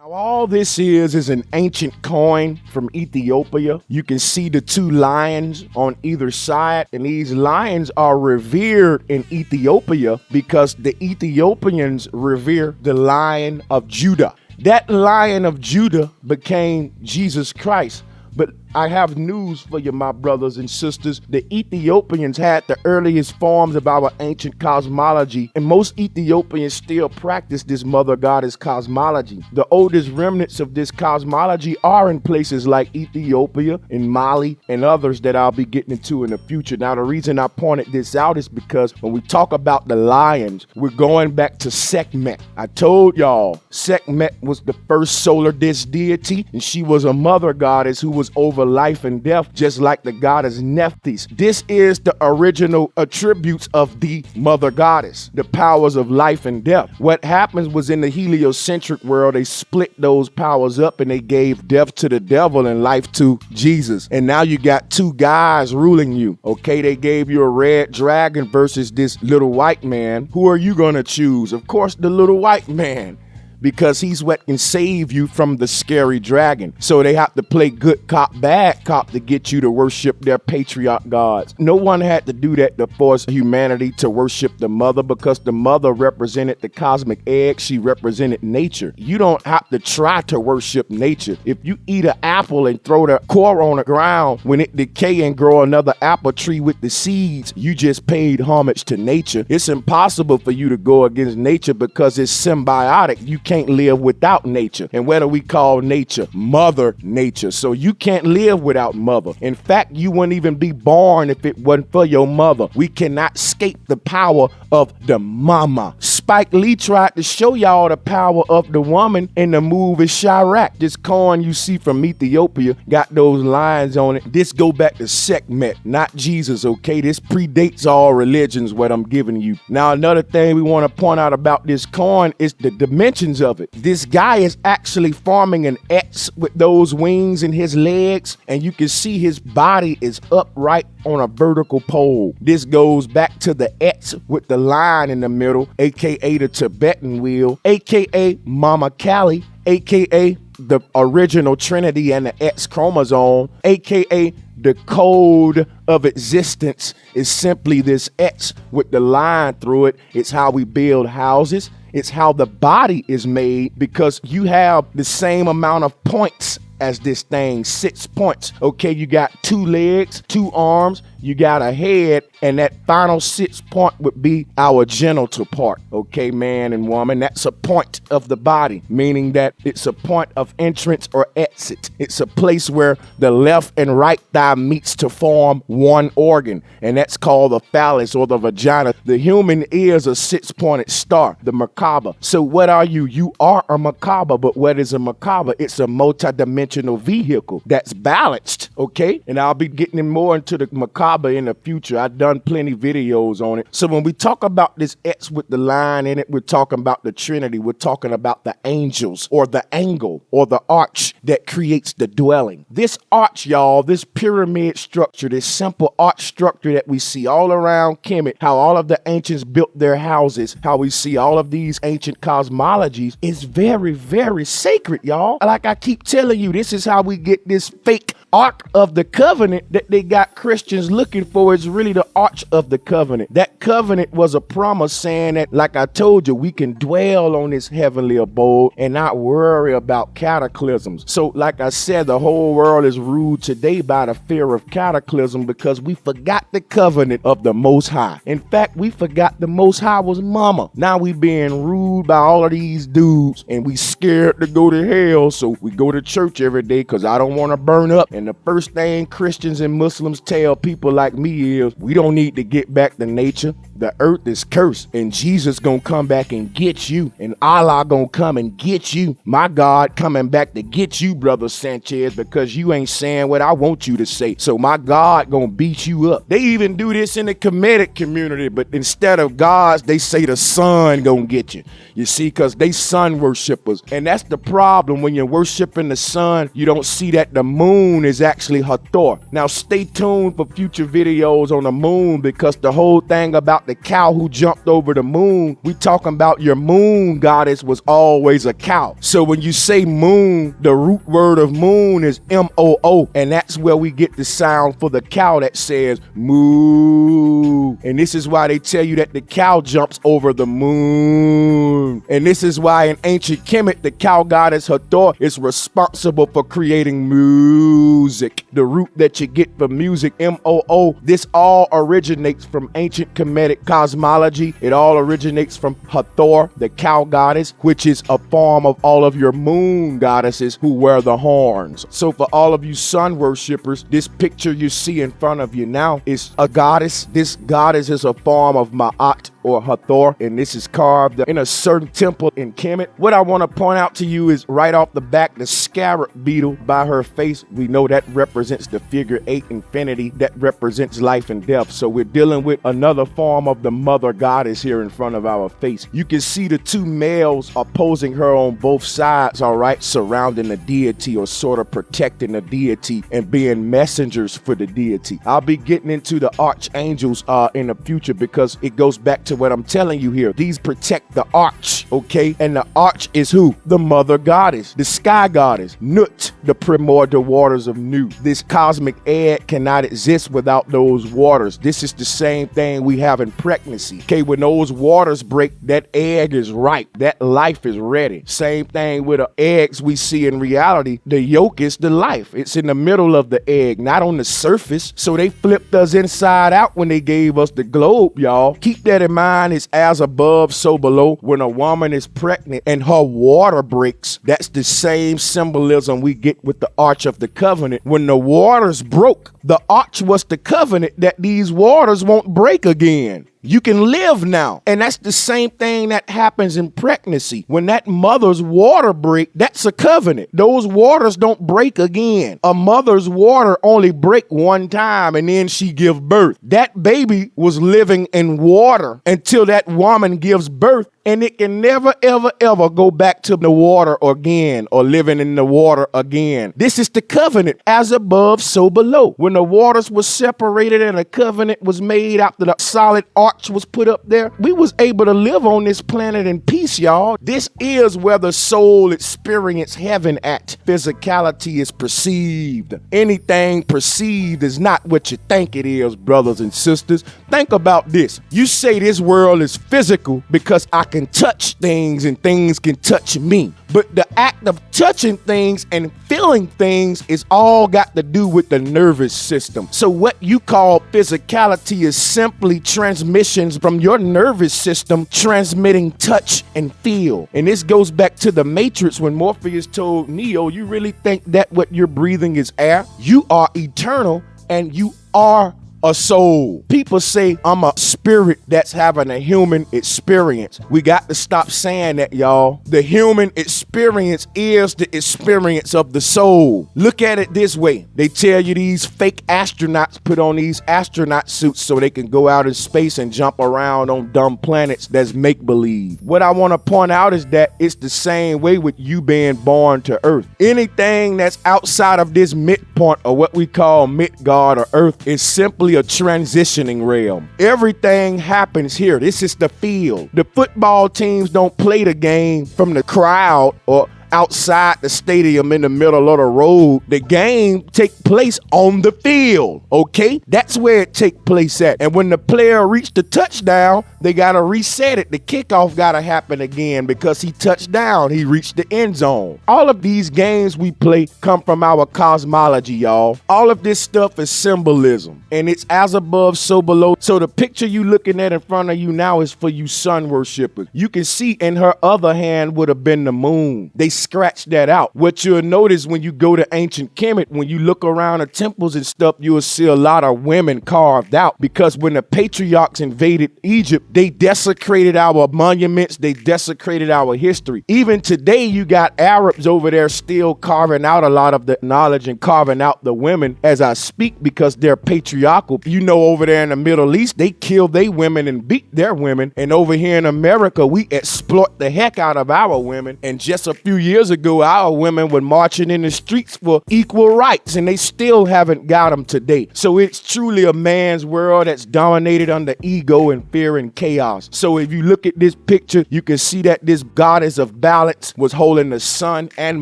Now, all this is an ancient coin from Ethiopia. You can see the two lions on either side, and these lions are revered in Ethiopia because the Ethiopians revere the Lion of Judah. That Lion of Judah became Jesus Christ. But I have news for you, my brothers and sisters. The Ethiopians had the earliest forms of our ancient cosmology, and most Ethiopians still practice this mother goddess cosmology. The oldest remnants of this cosmology are in places like Ethiopia and Mali and others that I'll be getting into in the future. Now, the reason I pointed this out is because when we talk about the lions, we're going back to Sekhmet. I told y'all Sekhmet was the first solar disk deity, and she was a mother goddess who was over life and death, just like the goddess Nephthys. This is the original attributes of the mother goddess, the powers of life and death. What happens was in the heliocentric world, they split those powers up and they gave death to the devil and life to Jesus. And now you got two guys ruling you. Okay, they gave you a red dragon versus this little white man. Who are you gonna choose? Of course, the little white man, because he's what can save you from the scary dragon. So they have to play good cop, bad cop to get you to worship their patriarch gods. No one had to do that to force humanity to worship the mother, because the mother represented the cosmic egg. She represented nature. You don't have to try to worship nature. If you eat an apple and throw the core on the ground, when it decay and grow another apple tree with the seeds, you just paid homage to nature. It's impossible for you to go against nature because it's symbiotic. You can't live without nature. And what do we call nature? Mother Nature. So you can't live without mother. In fact, you wouldn't even be born if it wasn't for your mother. We cannot escape the power of the mama. Spike Lee tried to show y'all the power of the woman in the movie Chirac. This coin you see from Ethiopia got those lines on it. This go back to Sekhmet, not Jesus, okay? This predates all religions, what I'm giving you. Now, another thing we want to point out about this coin is the dimensions of it. This guy is actually forming an X with those wings in his legs, and you can see his body is upright on a vertical pole. This goes back to the X with the line in the middle, aka the Tibetan wheel, aka Mama Kali, aka the original Trinity and the X chromosome, aka the code of existence is simply this X with the line through it. It's how we build houses. It's how the body is made, because you have the same amount of points as this thing, 6 points. Okay, you got 2 legs, 2 arms, you got a head, and that final 6 point would be our genital part. Okay, man and woman, that's a point of the body, meaning that it's a point of entrance or exit. It's a place where the left and right thigh meets to form one organ, and that's called the phallus or the vagina. The human is a 6-pointed star, the Merkaba. So what are you? You are a Merkaba, but what is a Merkaba? It's a multi-dimensional vehicle that's balanced, okay? And I'll be getting more into the Merkaba in the future. I've done plenty videos on it. So when we talk about this X with the line in it, we're talking about the Trinity. We're talking about the angels, or the angle, or the arch that creates the dwelling. This arch, y'all, this pyramid structure, this simple arch structure that we see all around Kemet, how all of the ancients built their houses, how we see all of these ancient cosmologies, is very, very sacred, y'all. Like I keep telling you, this is how we get this fake Ark of the Covenant that they got Christians looking for. Is really the Arch of the Covenant. That covenant was a promise saying that, like I told you, we can dwell on this heavenly abode and not worry about cataclysms. So like I said, the whole world is ruled today by the fear of cataclysm because we forgot the covenant of the Most High. In fact, we forgot the Most High was mama. Now we being ruled by all of these dudes, and we scared to go to hell, so we go to church every day because I don't want to burn up. And the first thing Christians and Muslims tell people like me is, we don't need to get back to nature. The earth is cursed, and Jesus gonna come back and get you, and Allah gonna come and get you. My God coming back to get you, brother Sanchez, because you ain't saying what I want you to say. So my God gonna beat you up. They even do this in the Kemetic community, but instead of gods, they say the sun gonna get you. You see, because they sun worshipers, and that's the problem. When you're worshiping the sun, you don't see that the moon is actually Hathor. Now stay tuned for future videos on the moon, because the whole thing about about the cow who jumped over the moon, we talking about your moon goddess was always a cow. So when you say moon, the root word of moon is M-O-O, and that's where we get the sound for the cow that says moo. And this is why they tell you that the cow jumps over the moon. And this is why in ancient Kemet, the cow goddess Hathor is responsible for creating music. The root that you get for music, M-O-O, this all originates from ancient Kemetic cosmology. It all originates from Hathor, the cow goddess, which is a form of all of your moon goddesses who wear the horns. So for all of you sun worshipers, this picture you see in front of you now is a goddess. This goddess is a form of Ma'at or Hathor, and this is carved in a certain temple in Kemet. What I want to point out to you is right off the back, the scarab beetle by her face. We know that represents the figure 8 infinity, that represents life and death. So we're dealing with another form of the mother goddess here in front of our face. You can see the two males opposing her on both sides, all right, surrounding the deity or sort of protecting the deity and being messengers for the deity. I'll be getting into the archangels in the future because it goes back to what I'm telling you here. These protect the arch, okay? And the arch is who? The mother goddess, the sky goddess, Nut, the primordial waters of Nu. This cosmic egg cannot exist without those waters. This is the same thing we have in pregnancy, okay? When those waters break, that egg is ripe. That life is ready. Same thing with the eggs we see in reality. The yolk is the life. It's in the middle of the egg, not on the surface. So they flipped us inside out when they gave us the globe, y'all. Keep that in mind. Is as above, so below. When a woman is pregnant and her water breaks, that's the same symbolism we get with the Arch of the Covenant. When the waters broke, the arch was the covenant that these waters won't break again. You can live now. And that's the same thing that happens in pregnancy. When that mother's water break, that's a covenant. Those waters don't break again. A mother's water only break one time and then she give birth. That baby was living in water until that woman gives birth, and it can never, ever, ever go back to the water again or living in the water again. This is the covenant, as above, so below. When the waters were separated and a covenant was made after the solid arch was put up there, we was able to live on this planet in peace, y'all. This is where the soul experience heaven at. Physicality is perceived. Anything perceived is not what you think it is, brothers and sisters. Think about this. You say this world is physical because I can touch things and things can touch me. But the act of touching things and feeling things is all got to do with the nervous system. So what you call physicality is simply transmissions from your nervous system transmitting touch and feel. And this goes back to the Matrix when Morpheus told Neo, you really think that what you're breathing is air? You are eternal and you are a soul. People say I'm a spirit that's having a human experience. We got to stop saying that, y'all. The human experience is the experience of the soul. Look at it this way. They tell you these fake astronauts put on these astronaut suits so they can go out in space and jump around on dumb planets that's make-believe. What I want to point out is that it's the same way with you being born to Earth. Anything that's outside of this midpoint or what we call Midgard or Earth is simply a transitioning realm. Everything happens here. This is the field. The football teams don't play the game from the crowd or outside the stadium in the middle of the road. The game take place on the field, okay? That's where it take place at. And when the player reached the touchdown, they got to reset it. The kickoff got to happen again because he touched down. He reached the end zone. All of these games we play come from our cosmology, y'all. All of this stuff is symbolism, and it's as above, so below. So the picture you looking at in front of you now is for you sun worshipers. You can see in her other hand would have been the moon. They scratch that out. What you'll notice when you go to ancient Kemet, when you look around the temples and stuff, you'll see a lot of women carved out because when the patriarchs invaded Egypt, they desecrated our monuments, they desecrated our history. Even today, you got Arabs over there still carving out a lot of the knowledge and carving out the women as I speak because they're patriarchal. You know, over there in the Middle East, they kill their women and beat their women. And over here in America, we exploit the heck out of our women. And just a few years ago, our women were marching in the streets for equal rights, and they still haven't got them today. So it's truly a man's world that's dominated under ego and fear and chaos. So if you look at this picture, you can see that this goddess of balance was holding the sun and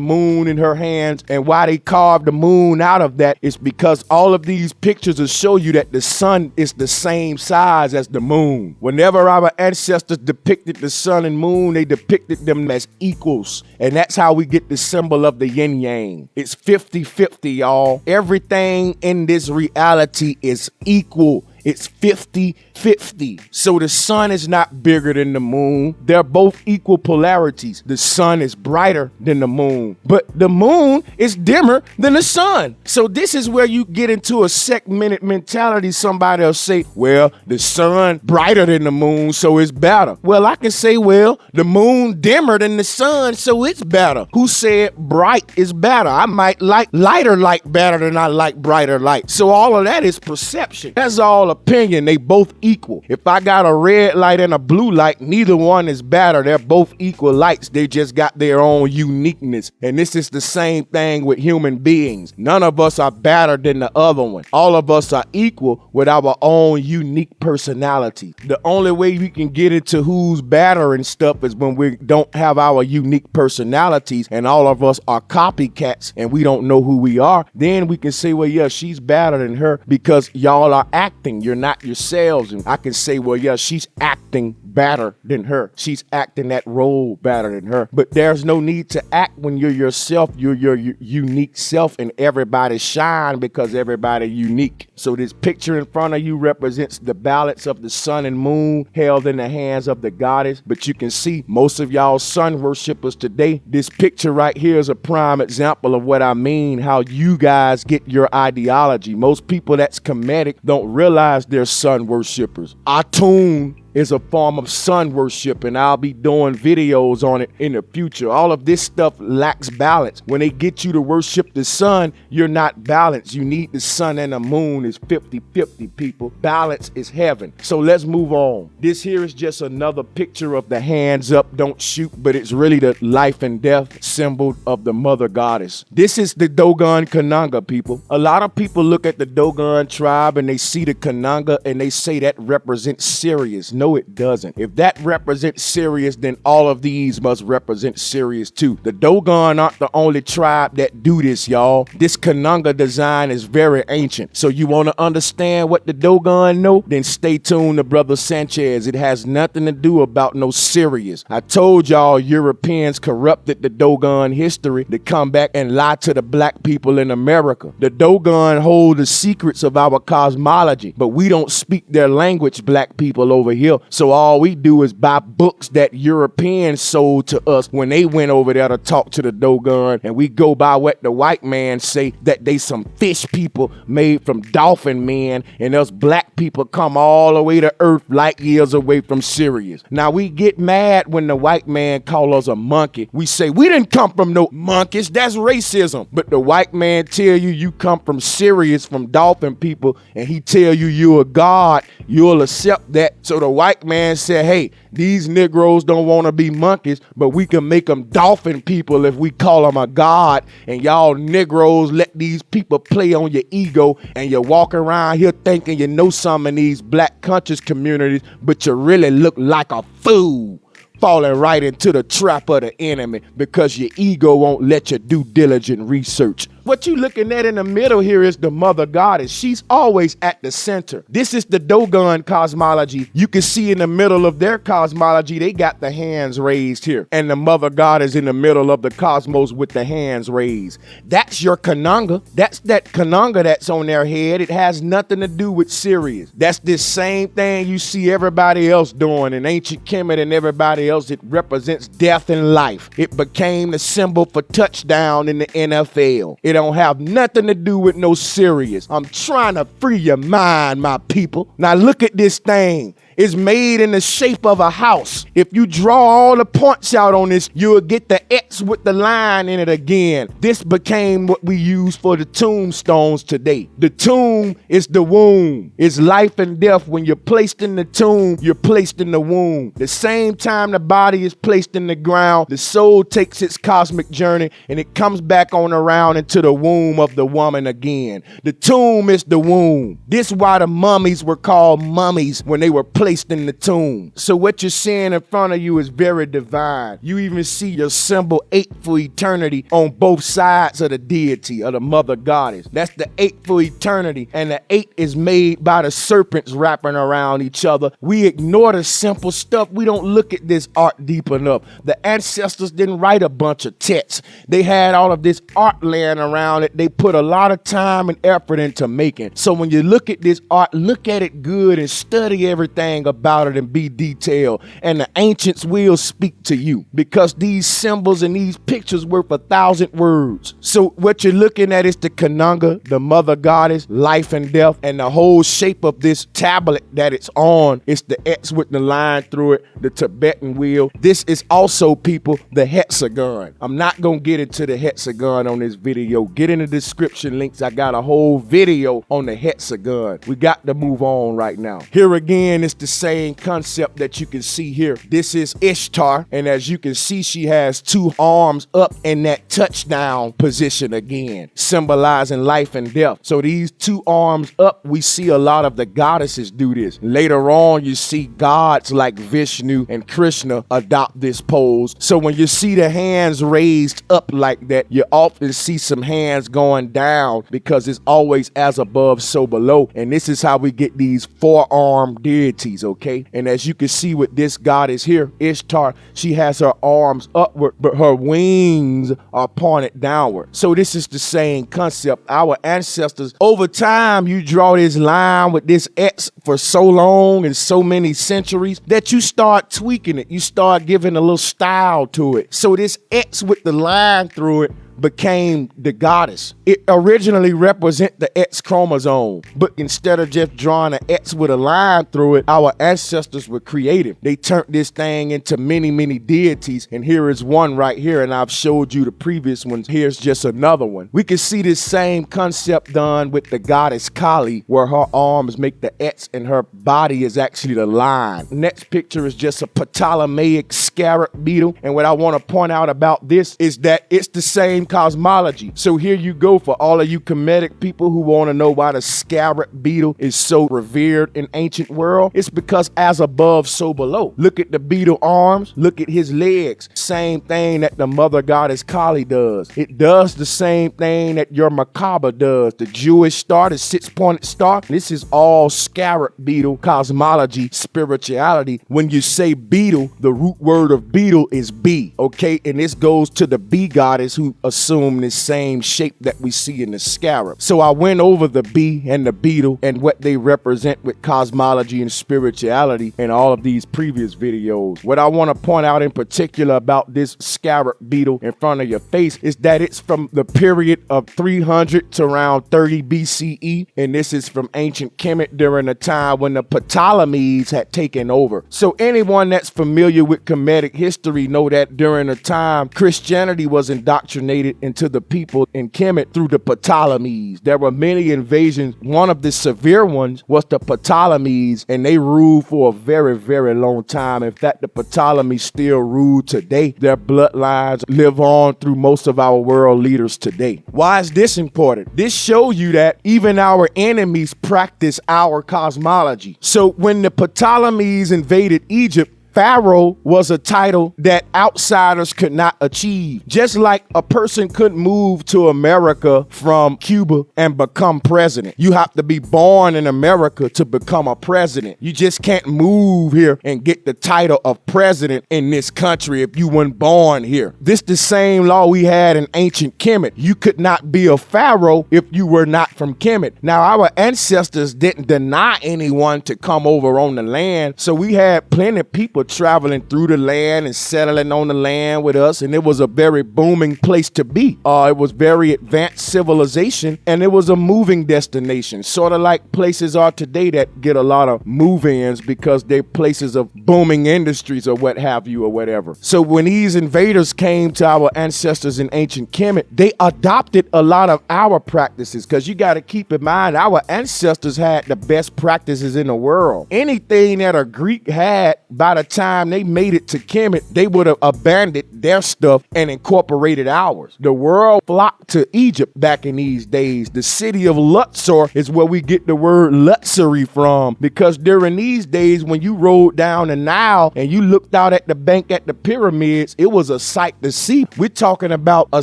moon in her hands. And why they carved the moon out of that is because all of these pictures will show you that the sun is the same size as the moon. Whenever our ancestors depicted the sun and moon, they depicted them as equals. And that's how we get the symbol of the yin yang. It's 50-50, y'all. Everything in this reality is equal. It's 50-50. So the sun is not bigger than the moon. They're both equal polarities. The sun is brighter than the moon, but the moon is dimmer than the sun. So this is where you get into a segmented mentality. Somebody will say, well, the sun brighter than the moon, so it's better. Well, I can say, well, the moon dimmer than the sun, so it's better. Who said bright is better? I might like lighter light better than I like brighter light. So all of that is perception. That's all opinion. They both equal. If I got a red light and a blue light, neither one is better. They're both equal lights. They just got their own uniqueness. And this is the same thing with human beings. None of us are better than the other one. All of us are equal with our own unique personality. The only way we can get into who's better and stuff is when we don't have our unique personalities and all of us are copycats and we don't know who we are. Then we can say, well, yeah, she's better than her because y'all are acting. You're not yourselves. And I can say, well, yeah, she's acting better than her. She's acting that role better than her. But there's no need to act when you're yourself. You're your unique self, and everybody shine because everybody unique. So this picture in front of you represents the balance of the sun and moon held in the hands of the goddess. But you can see most of y'all sun worshipers today. This picture right here is a prime example of what I mean, how you guys get your ideology. Most people that's Kemetic don't realize they're sun worshipers. Atun is a form of sun worship, and I'll be doing videos on it in the future. All of this stuff lacks balance. When they get you to worship the sun, you're not balanced. You need the sun and the moon. Is 50-50, people. Balance is heaven. So let's move on. This here is just another picture of the hands up, don't shoot, but it's really the life and death symbol of the mother goddess. This is the Dogon Kananga, people. A lot of people look at the Dogon tribe and they see the Kananga and they say that represents Sirius. No, it doesn't. If that represents Sirius, then all of these must represent Sirius too. The Dogon aren't the only tribe that do this, y'all. This Kananga design is very ancient. So you want to understand what the Dogon know? Then stay tuned to Brother Sanchez. It has nothing to do about no Sirius. I told y'all Europeans corrupted the Dogon history to come back and lie to the black people in America. The Dogon hold the secrets of our cosmology, but we don't speak their language, black people over here. So all we do is buy books that Europeans sold to us when they went over there to talk to the Dogon, and we go by what the white man say, that they some fish people made from dolphin men, and us black people come all the way to Earth light years away from Sirius. Now we get mad when the white man call us a monkey. We say we didn't come from no monkeys. That's racism. But the white man tell you you come from Sirius, from dolphin people, and he tell you you're a god. You'll accept that. So the white man said, hey, these Negroes don't want to be monkeys, but we can make them dolphin people if we call them a god. And y'all Negroes let these people play on your ego, and you walk around here thinking you know some of these black conscious communities, but you really look like a fool, falling right into the trap of the enemy because your ego won't let you do diligent research. What you looking at in the middle here is the mother goddess. She's always at the center. This is the Dogon cosmology. You can see in the middle of their cosmology, they got the hands raised here. And the mother god is in the middle of the cosmos with the hands raised. That's your Kananga. That's that Kananga that's on their head. It has nothing to do with Sirius. That's this same thing you see everybody else doing in ancient Kemet and everybody else. It represents death and life. It became the symbol for touchdown in the NFL. It don't have nothing to do with no Sirius. I'm trying to free your mind, my people. Now look at this thing. is made in the shape of a house. If you draw all the points out on this, you'll get the X with the line in it again. This became what we use for the tombstones today. The tomb is the womb. It's life and death. When you're placed in the tomb, you're placed in the womb. The same time the body is placed in the ground, the soul takes its cosmic journey and it comes back on around into the womb of the woman again. The tomb is the womb. This is why the mummies were called mummies when they were placed in the tomb. So what you're seeing in front of you is very divine. You even see your symbol 8 for eternity on both sides of the deity, of the mother goddess. That's the 8 for eternity, and the 8 is made by the serpents wrapping around each other. We ignore the simple stuff. We don't look at this art deep enough. The ancestors didn't write a bunch of texts. They had all of this art laying around it. They put a lot of time and effort into making. So when you look at this art, look at it good and study everything about it and be detailed. And the ancients will speak to you, because these symbols and these pictures worth 1,000 words. So what you're looking at is the Kanunga, the mother goddess, life and death, and the whole shape of this tablet that it's on is the X with the line through it, the Tibetan wheel. This is also, people, the hexagon. I'm not gonna get into the hexagon on this video. Get in the description links. I got a whole video on the hexagon. We got to move on right now. Here again, it's the same concept that you can see here. This is Ishtar, and as you can see, she has 2 arms up in that touchdown position again, symbolizing life and death. So these 2 arms up, we see a lot of the goddesses do this. Later on, you see gods like Vishnu and Krishna adopt this pose. So when you see the hands raised up like that, you often see some hands going down, because it's always as above, so below. And this is how we get these 4-armed deities, okay? And as you can see with this goddess here, Ishtar, she has her arms upward, but her wings are pointed downward. So this is the same concept. Our ancestors, over time, you draw this line with this X for so long and so many centuries that you start tweaking it. You start giving a little style to it. So this X with the line through it became the goddess. It originally represented the X chromosome, but instead of just drawing an X with a line through it, our ancestors were creative. They turned this thing into many, many deities, and here is one right here, and I've showed you the previous ones. Here's just another one. We can see this same concept done with the goddess Kali, where her arms make the X and her body is actually the line. Next picture is just a Ptolemaic scarab beetle, and what I want to point out about this is that it's the same cosmology. So here you go, for all of you Kemetic people who want to know why the scarab beetle is so revered in ancient world. It's because as above, so below. Look at the beetle arms, look at his legs. Same thing that the mother goddess Kali does. It does the same thing that your Macabre does. The Jewish star, the 6-pointed star. This is all scarab beetle cosmology, spirituality. When you say beetle, the root word of beetle is bee, okay? And this goes to the bee goddess, who assume the same shape that we see in the scarab. So I went over the bee and the beetle and what they represent with cosmology and spirituality in all of these previous videos. What I want to point out in particular about this scarab beetle in front of your face is that it's from the period of 300 to around 30 BCE, and this is from ancient Kemet during the time when the Ptolemies had taken over. So anyone that's familiar with Kemetic history know that during the time Christianity was indoctrinated into the people in Kemet through the Ptolemies. There were many invasions. One of the severe ones was the Ptolemies, and they ruled for a very, very long time. In fact, the Ptolemies still rule today. Their bloodlines live on through most of our world leaders today. Why is this important? This shows you that even our enemies practice our cosmology. So when the Ptolemies invaded Egypt, Pharaoh was a title that outsiders could not achieve. Just like a person couldn't move to America from Cuba and become president. You have to be born in America to become a president. You just can't move here and get the title of president in this country if you weren't born here. This the same law we had in ancient Kemet. You could not be a pharaoh if you were not from Kemet. Now, our ancestors didn't deny anyone to come over on the land, so we had plenty of people traveling through the land and settling on the land with us, and it was a very booming place to be. It was very advanced civilization, and it was a moving destination, sort of like places are today that get a lot of move-ins because they're places of booming industries or what have you or whatever. So when these invaders came to our ancestors in ancient Kemet, they adopted a lot of our practices, because you got to keep in mind our ancestors had the best practices in the world. Anything that a Greek had, by the time they made it to Kemet, they would have abandoned their stuff and incorporated ours. The world flocked to Egypt back in these days. The city of Luxor is where we get the word luxury from, because during these days when you rode down the Nile and you looked out at the bank at the pyramids, it was a sight to see. We're talking about a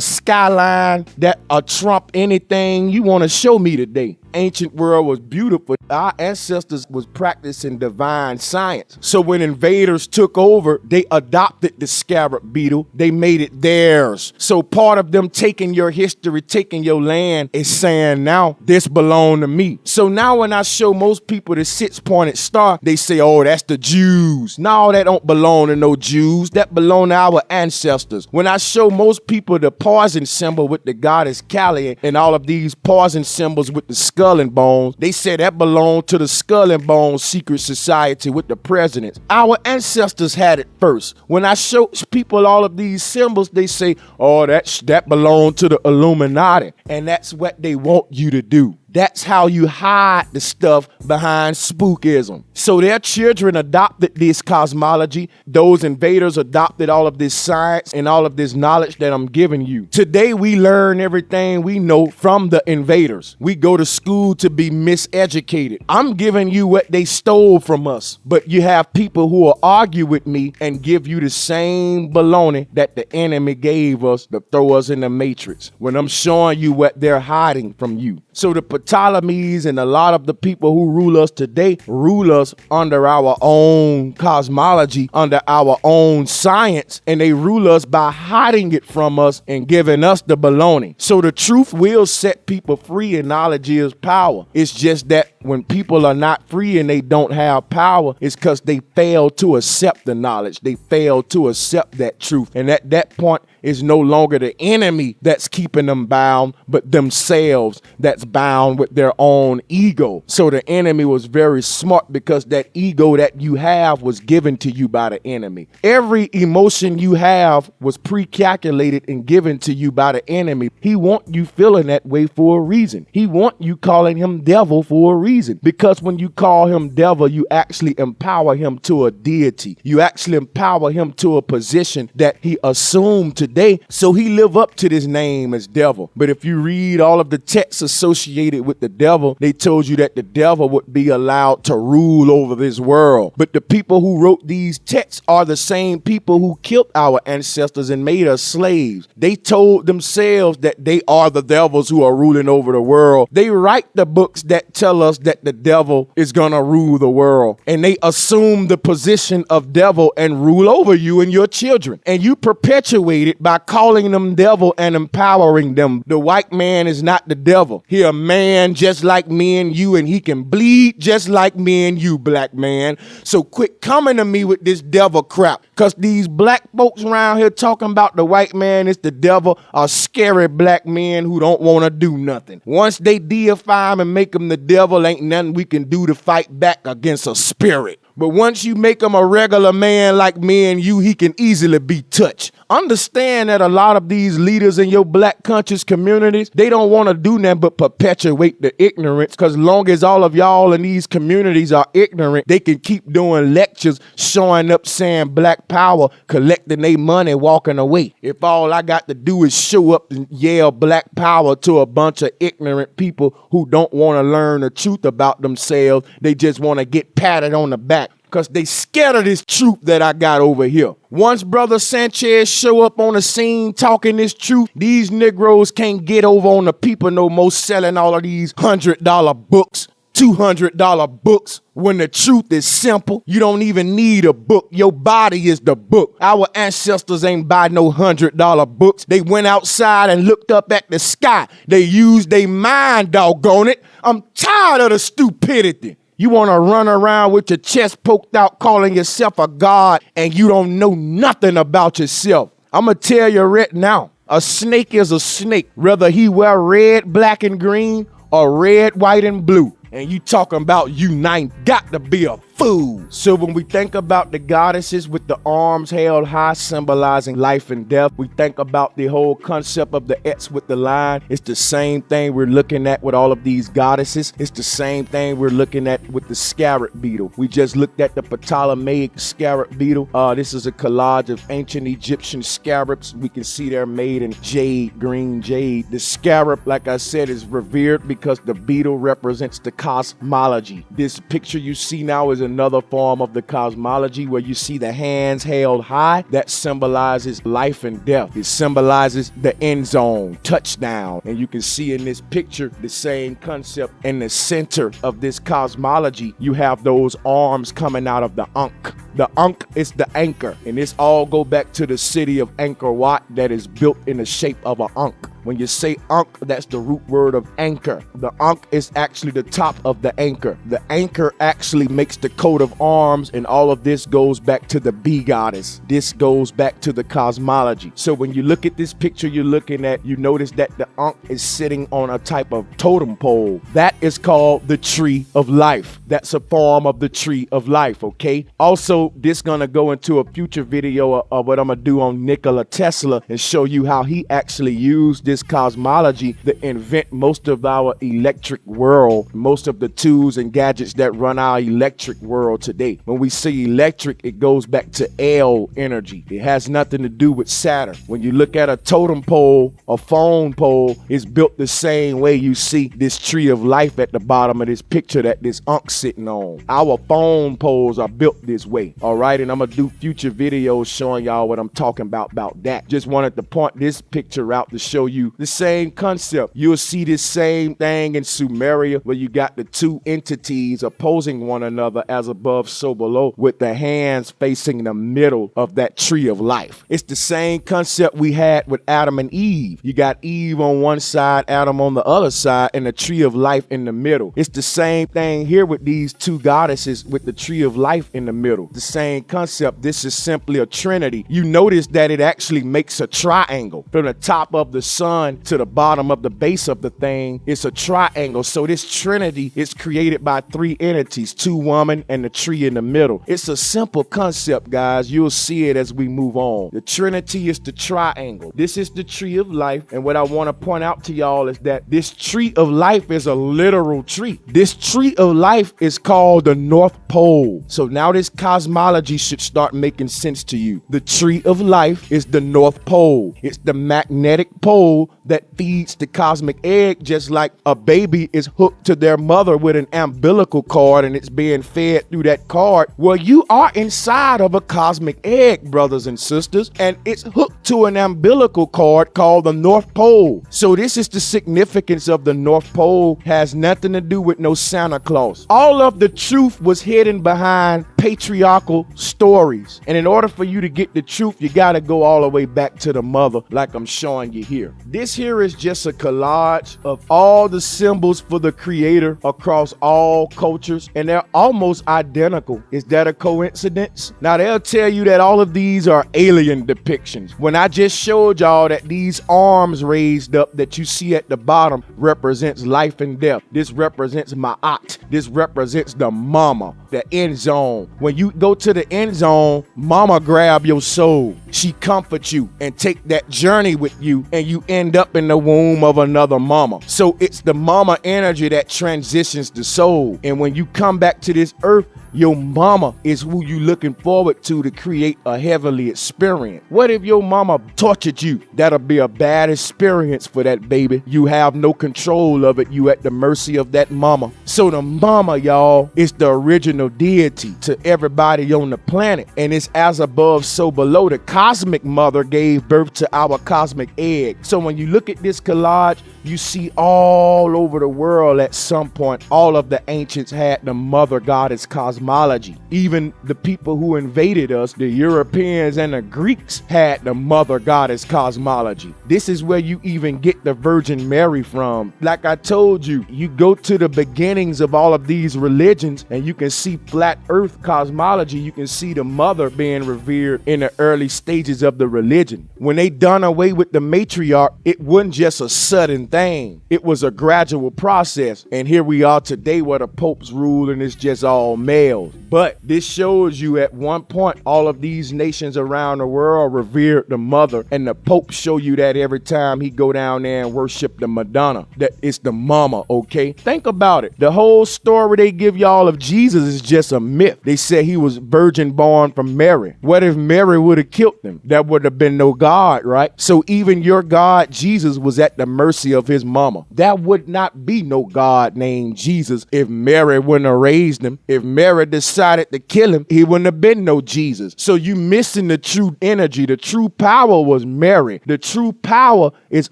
skyline that trump anything you want to show me today. Ancient world was beautiful. Our ancestors was practicing divine science. So when invaders took over, they adopted the scarab beetle. They made it theirs. So part of them taking your history, taking your land, is saying, now this belong to me. So now when I show most people the six-pointed star, they say, oh, that's the Jews. No, that don't belong to no Jews. That belong to our ancestors. When I show most people the poison symbol with the goddess Kali and all of these poison symbols with the skull and bones, they said that belonged to the Skull and Bones secret society with the presidents. Our ancestors had it first. When I show people all of these symbols, they say, oh, that belonged to the Illuminati. And that's what they want you to do. That's how you hide the stuff behind spookism. So their children adopted this cosmology. Those invaders adopted all of this science and all of this knowledge that I'm giving you. Today we learn everything we know from the invaders. We go to school to be miseducated. I'm giving you what they stole from us. But you have people who will argue with me and give you the same baloney that the enemy gave us to throw us in the matrix, when I'm showing you what they're hiding from you. So the Ptolemies and a lot of the people who rule us today rule us under our own cosmology, under our own science, and they rule us by hiding it from us and giving us the baloney. So the truth will set people free, and knowledge is power. It's just that when people are not free and they don't have power, it's because they fail to accept the knowledge. They fail to accept that truth. And at that point, it's no longer the enemy that's keeping them bound, but themselves that's bound with their own ego. So the enemy was very smart, because that ego that you have was given to you by the enemy. Every emotion you have was pre-calculated and given to you by the enemy. He want you feeling that way for a reason. He want you calling him devil for a reason, because when you call him devil, you actually empower him to a deity. You actually empower him to a position that he assumed today, so he live up to this name as devil. But if you read all of the texts associated with the devil, they told you that the devil would be allowed to rule over this world. But the people who wrote these texts are the same people who killed our ancestors and made us slaves. They told themselves that they are the devils who are ruling over the world. They write the books that tell us that the devil is gonna rule the world, and they assume the position of devil and rule over you and your children, and you perpetuate it by calling them devil and empowering them. The white man is not the devil. He a man just like me and you, and he can bleed just like me and you, black man. So quit coming to me with this devil crap, because these black folks around here talking about the white man is the devil are scary black men who don't want to do nothing. Once they deify him and make him the devil, ain't nothing we can do to fight back against a spirit. But once you make him a regular man like me and you, he can easily be touched. Understand that a lot of these leaders in your black conscious communities, they don't want to do nothing but perpetuate the ignorance, because long as all of y'all in these communities are ignorant, they can keep doing lectures, showing up saying black power, collecting their money, walking away. If all I got to do is show up and yell black power to a bunch of ignorant people who don't want to learn the truth about themselves, they just want to get patted on the back, because they scared of this truth that I got over here. Once Brother Sanchez show up on the scene talking this truth, these Negroes can't get over on the people no more selling all of these $100 books, $200 books, when the truth is simple. You don't even need a book. Your body is the book. Our ancestors ain't buy no $100 books. They went outside and looked up at the sky. They used their mind, doggone it. I'm tired of the stupidity. You want to run around with your chest poked out calling yourself a god and you don't know nothing about yourself. I'm going to tell you right now, a snake is a snake, whether he wear red, black, and green or red, white, and blue. And you talking about unite, got to be a fool. So when we think about the goddesses with the arms held high symbolizing life and death, we think about the whole concept of the X with the line. It's the same thing we're looking at with all of these goddesses. It's the same thing we're looking at with the scarab beetle. We just looked at the Ptolemaic scarab beetle. This is a collage of ancient Egyptian scarabs. We can see they're made in jade, green jade. The scarab, like I said, is revered because the beetle represents the cosmology. This picture you see now is another form of the cosmology where you see the hands held high. That symbolizes life and death. It symbolizes the end zone, touchdown. And you can see in this picture the same concept. In the center of this cosmology, you have those arms coming out of the Ankh. The Ankh is the anchor, and this all go back to the city of Angkor Wat that is built in the shape of an Ankh. When you say Ankh, that's the root word of anchor. The Ankh is actually the top of the anchor. The anchor actually makes the coat of arms, and all of this goes back to the bee goddess. This goes back to the cosmology. So when you look at this picture you're looking at, you notice that the Ankh is sitting on a type of totem pole. That is called the tree of life. That's a form of the tree of life, okay? Also, this gonna go into a future video of what I'm gonna do on Nikola Tesla and show you how he actually used this cosmology to invent most of our electric world, most of the tools and gadgets that run our electric world today. When we say electric, it goes back to L energy. It has nothing to do with Saturn. When you look at a totem pole, a phone pole is built the same way you see this tree of life at the bottom of this picture that this Ankh sitting on. Our phone poles are built this way, all right? And I'm gonna do future videos showing y'all what I'm talking about that. Just wanted to point this picture out to show you the same concept. You'll see this same thing in Sumeria where you got the two entities opposing one another as above so below with the hands facing the middle of that tree of life. It's the same concept we had with Adam and Eve. You got Eve on one side, Adam on the other side, and the tree of life in the middle. It's the same thing here with these two goddesses with the tree of life in the middle. The same concept. This is simply a trinity. You notice that it actually makes a triangle. From the top of the sun to the bottom of the base of the thing, it's a triangle. So this trinity is created by three entities, two women and the tree in the middle. It's a simple concept, guys. You'll see it as we move on. The trinity is the triangle. This is the tree of life. And what I want to point out to y'all is that this tree of life is a literal tree. This tree of life is called the North Pole. So now this cosmology should start making sense to you. The tree of life is the North Pole. It's the magnetic pole that feeds the cosmic egg, just like a baby is hooked to their mother with an umbilical cord and it's being fed through that cord. Well, you are inside of a cosmic egg, brothers and sisters, and it's hooked to an umbilical cord called the North Pole. So this is the significance of the North Pole. Has nothing to do with no Santa Claus. All of the truth was hidden behind patriarchal stories. And in order for you to get the truth, you got to go all the way back to the mother, like I'm showing you here. This here is just a collage of all the symbols for the creator across all cultures, and they're almost identical. Is that a coincidence? Now, they'll tell you that all of these are alien depictions. When I just showed y'all that these arms raised up that you see at the bottom represents life and death. This represents Ma'at. This represents the mama, the end zone. When you go to the end zone, mama grab your soul. She comforts you and take that journey with you, and you end up in the womb of another mama. So it's the mama energy that transitions the soul. And when you come back to this earth, your mama is who you looking forward to create a heavenly experience. What if your mama tortured you? That'll be a bad experience for that baby. You have no control of it. You at the mercy of that mama. So the mama, y'all, is the original deity to everybody on the planet. And it's as above, so below. The cosmic mother gave birth to our cosmic egg. So when you look at this collage, you see all over the world at some point, all of the ancients had the mother goddess cosmology. cosmology. Even the people who invaded us, the Europeans and the Greeks, had the mother goddess cosmology. This is where you even get the Virgin Mary from. Like I told you, you go to the beginnings of all of these religions and you can see flat earth cosmology. You can see the mother being revered in the early stages of the religion. When they done away with the matriarch, it wasn't just a sudden thing. It was a gradual process. And here we are today where the popes rule and it's just all males. But this shows you at one point, all of these nations around the world revered the mother, and the pope show you that every time he go down there and worship the Madonna, that it's the mama, okay? Think about it. The whole story they give y'all of Jesus is just a myth. They say he was virgin born from Mary. What if Mary would have killed him? That would have been no God, right? So even your God, Jesus, was at the mercy of his mama. That would not be no God named Jesus if Mary wouldn't have raised him. If Mary decided to kill him, he wouldn't have been no Jesus. So you missing the true energy. The true power was Mary. The true power is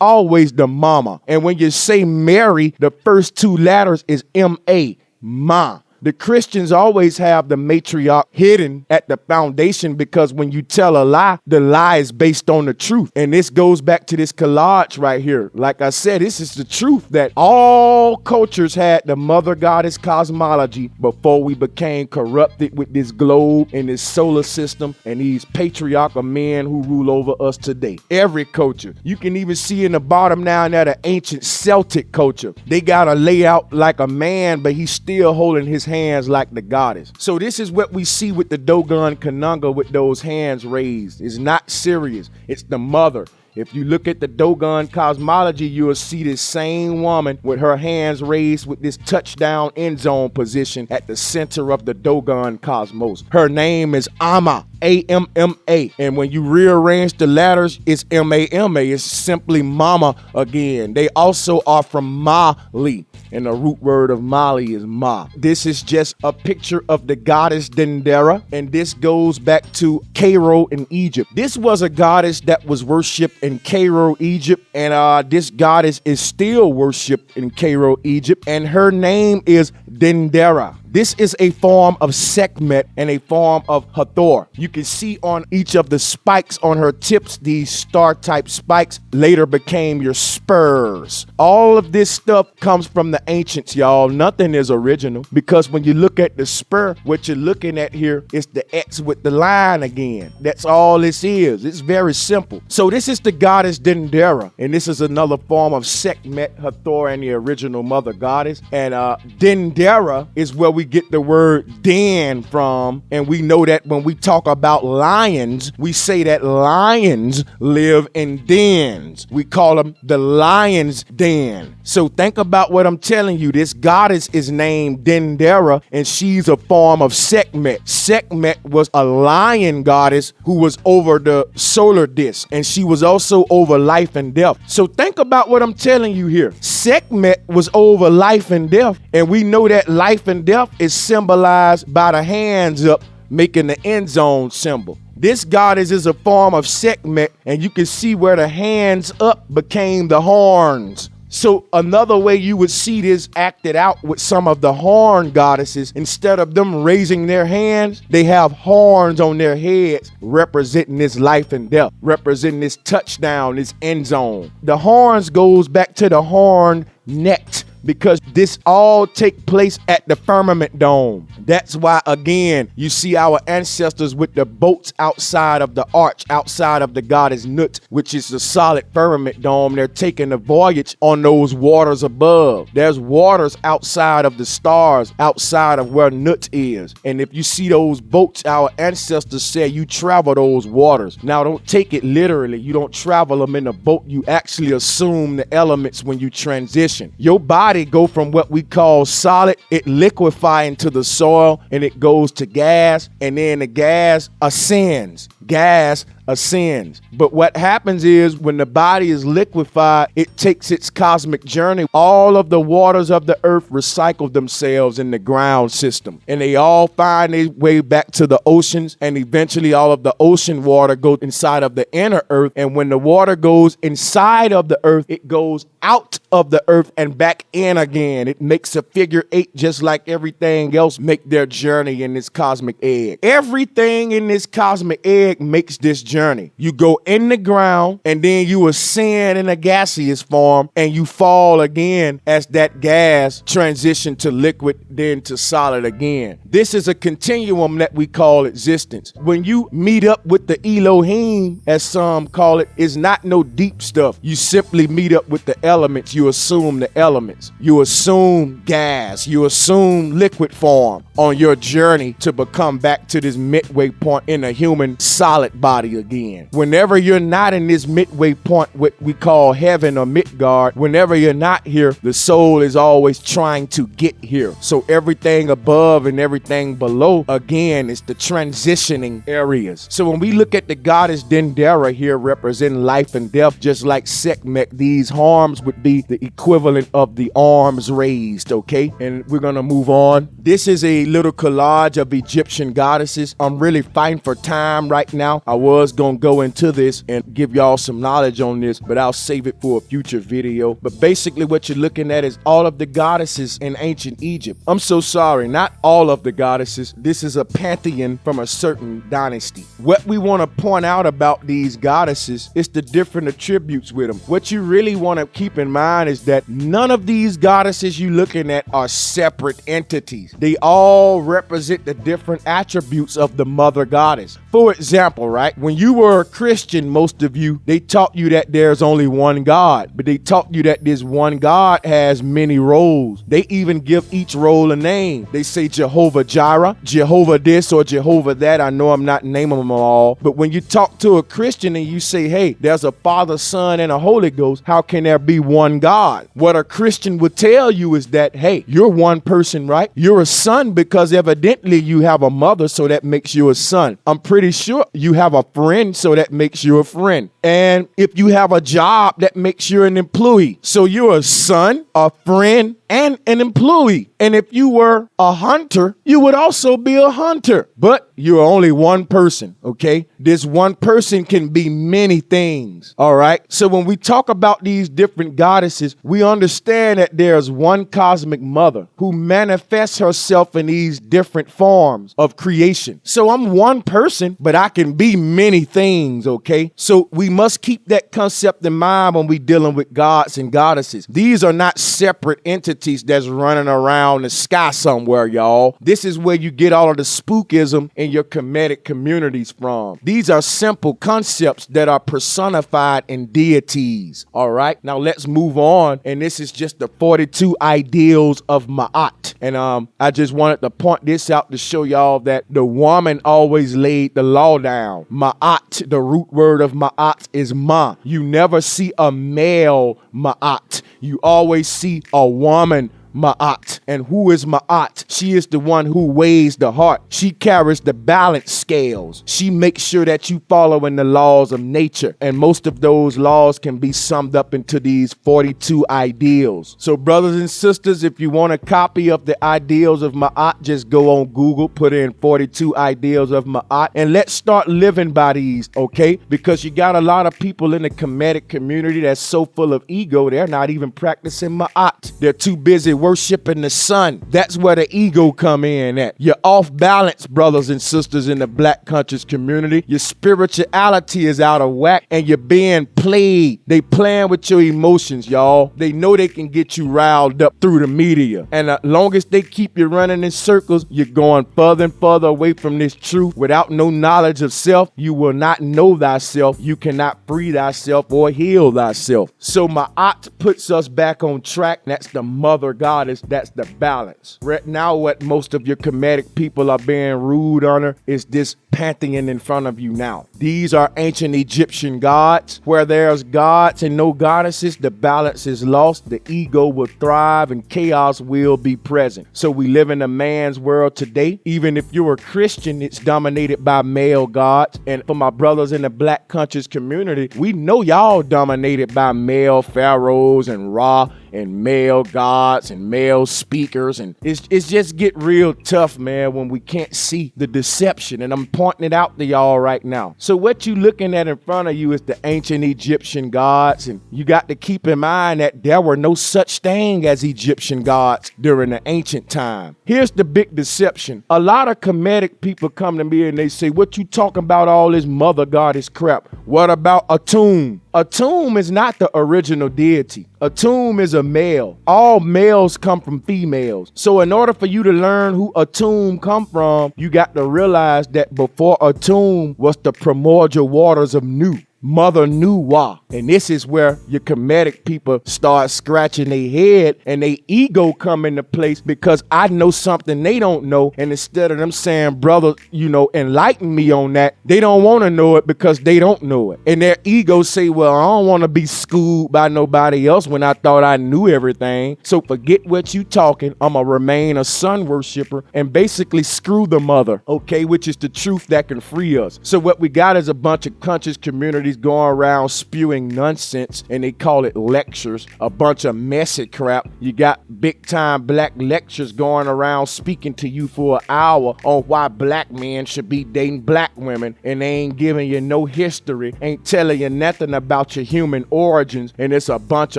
always the mama. And when you say Mary, the first two letters is M-A, ma. The Christians always have the matriarch hidden at the foundation because when you tell a lie, the lie is based on the truth. And this goes back to this collage right here. Like I said, this is the truth that all cultures had the mother goddess cosmology before we became corrupted with this globe and this solar system and these patriarchal men who rule over us today. Every culture. You can even see in the bottom now that the ancient Celtic culture. They got a layout like a man, but he's still holding his hands like the goddess. So this is what we see with the Dogon Kanunga with those hands raised. It's not serious. It's the mother. If you look at the Dogon cosmology, you will see this same woman with her hands raised with this touchdown end zone position at the center of the Dogon cosmos. Her name is Amma, A-M-M-A. And when you rearrange the letters, it's M-A-M-A. It's simply mama again. They also are from Mali, and the root word of Mali is Ma. This is just a picture of the goddess Dendera, and this goes back to Cairo in Egypt. This was a goddess that was worshipped in Cairo, Egypt, and this goddess is still worshipped in Cairo, Egypt, and her name is Dendera. This is a form of Sekhmet and a form of Hathor. You can see on each of the spikes on her tips, these star-type spikes later became your spurs. All of this stuff comes from the ancients, y'all. Nothing is original because when you look at the spur, what you're looking at here is the X with the line again. That's all this is. It's very simple. So this is the goddess Dendera, and this is another form of Sekhmet, Hathor, and the original mother goddess. And Dendera is where we get the word den from, and we know that when we talk about lions, we say that lions live in dens. We call them the lion's den. So think about what I'm telling you. This goddess is named Dendera, and she's a form of Sekhmet. Sekhmet was a lion goddess who was over the solar disk, and she was also over life and death. So think about what I'm telling you here. Sekhmet was over life and death, and we know that life and death is symbolized by the hands up, making the end zone symbol. This goddess is a form of Sekhmet, and you can see where the hands up became the horns. So another way you would see this acted out with some of the horn goddesses, instead of them raising their hands, they have horns on their heads representing this life and death, representing this touchdown, this end zone. The horns goes back to the horn necked, because this all take place at the firmament dome. That's why, again, you see our ancestors with the boats outside of the arch, outside of the goddess Nut, which is the solid firmament dome. They're taking a voyage on those waters above. There's waters outside of the stars, outside of where Nut is. And if you see those boats, our ancestors say you travel those waters. Now, don't take it literally. You don't travel them in a boat. You actually assume the elements when you transition. Your body go from what we call solid, it liquefy into the soil, and it goes to gas, and then the gas ascends. gas ascends. But what happens is when the body is liquefied, it takes its cosmic journey. All of the waters of the earth recycle themselves in the ground system, and they all find their way back to the oceans, and eventually all of the ocean water goes inside of the inner earth. And when the water goes inside of the earth, it goes out of the earth and back in again. It makes a figure 8, just like everything else make their journey in this cosmic egg. Everything in this cosmic egg makes this journey. You go in the ground, and then you ascend in a gaseous form, and you fall again as that gas transition to liquid, then to solid again. This is a continuum that we call existence. When you meet up with the Elohim, as some call it, is not no deep stuff. You simply meet up with the elements. You assume the elements. You assume gas. You assume liquid form on your journey to become back to this midway point in a human solid body again. Whenever you're not in this midway point, what we call heaven or Midgard, whenever you're not here, the soul is always trying to get here. So everything above and everything below, again, is the transitioning areas. So when we look at the goddess Dendera here representing life and death, just like Sekhmet, these arms would be the equivalent of the arms raised, okay? And we're gonna move on. This is a little collage of Egyptian goddesses. I'm really fighting for time right now. I was gonna go into this and give y'all some knowledge on this, but I'll save it for a future video. But basically what you're looking at is all of the goddesses in ancient Egypt. I'm so sorry, not all of the goddesses. This is a pantheon from a certain dynasty. What we want to point out about these goddesses is the different attributes with them. What you really want to keep in mind is that none of these goddesses you're looking at are separate entities. They all represent the different attributes of the mother goddess. For example, right, when you were a Christian, most of you, they taught you that there's only one God, but they taught you that this one God has many roles. They even give each role a name. They say Jehovah Jireh, Jehovah this or Jehovah that. I know I'm not naming them all, but when you talk to a Christian and you say, hey, there's a Father, Son, and a Holy Ghost, how can there be one God? What a Christian would tell you is that, hey, you're one person, right? You're a son because evidently you have a mother, so that makes you a son. I'm pretty sure you have a friend, so that makes you a friend. And if you have a job, that makes you an employee. So you're a son, a friend, and an employee. And if you were a hunter, you would also be a hunter. But you're only one person, okay? This one person can be many things, all right? So when we talk about these different goddesses, we understand that there's one cosmic mother who manifests herself in these different forms of creation. So I'm one person, but I can be many things, okay? So we must keep that concept in mind when we're dealing with gods and goddesses. These are not separate entities that's running around the sky somewhere, y'all. This is where you get all of the spookism in your Kemetic communities from. These are simple concepts that are personified in deities, all right? Now let's move on, and this is just the 42 ideals of Ma'at. And I just wanted to point this out to show y'all that the woman always laid the law down. Ma'at, the root word of Ma'at is Ma. You never see a male Ma'at. You always see a woman Ma'at. And who is Ma'at? She is the one who weighs the heart. She carries the balance scales. She makes sure that you following the laws of nature. And most of those laws can be summed up into these 42 ideals. So brothers and sisters, if you want a copy of the ideals of Ma'at, just go on Google, put in 42 ideals of Ma'at, and let's start living by these, okay? Because you got a lot of people in the Kemetic community that's so full of ego, they're not even practicing Ma'at. They're too busy worshiping the sun. That's where the ego come in at. You're off balance, brothers and sisters in the Black conscious community. Your spirituality is out of whack and you're being played. They playing with your emotions, y'all. They know they can get you riled up through the media. And as long as they keep you running in circles, you're going further and further away from this truth. Without no knowledge of self, you will not know thyself. You cannot free thyself or heal thyself. So Ma'at puts us back on track. That's the mother God. goddess that's the balance. Right now, what most of your Kemetic people are being ruled under is this pantheon in front of you now. These are ancient Egyptian gods. Where there's gods and no goddesses, the balance is lost, the ego will thrive, and chaos will be present. So we live in a man's world today. Even if you're a Christian, it's dominated by male gods. And for my brothers in the Black conscious community, we know y'all dominated by male pharaohs and Ra and male gods and male speakers, and it's just get real tough, man, when we can't see the deception, and I'm pointing it out to y'all right now. So what you looking at in front of you is the ancient Egyptian gods, and you got to keep in mind that there were no such thing as Egyptian gods during the ancient time. Here's the big deception. A lot of Kemetic people come to me and they say, what you talking about all this mother goddess crap? What about Atum? Atum is not the original deity. Atum is a male. All males come from females. So in order for you to learn who Atum come from, you got to realize that before Atum was the primordial waters of Nu. Mother Nuwa. And this is where your Kemetic people start scratching their head and their ego come into place, because I know something they don't know. And instead of them saying, brother, enlighten me on that, they don't want to know it because they don't know it. And their ego say, well, I don't want to be schooled by nobody else when I thought I knew everything. So forget what you talking. I'm going to remain a sun worshiper and basically screw the mother, okay, which is the truth that can free us. So what we got is a bunch of conscious communities going around spewing nonsense, and they call it lectures, a bunch of messy crap. You got big time black lectures going around speaking to you for an hour on why black men should be dating black women, and they ain't giving you no history, ain't telling you nothing about your human origins, and it's a bunch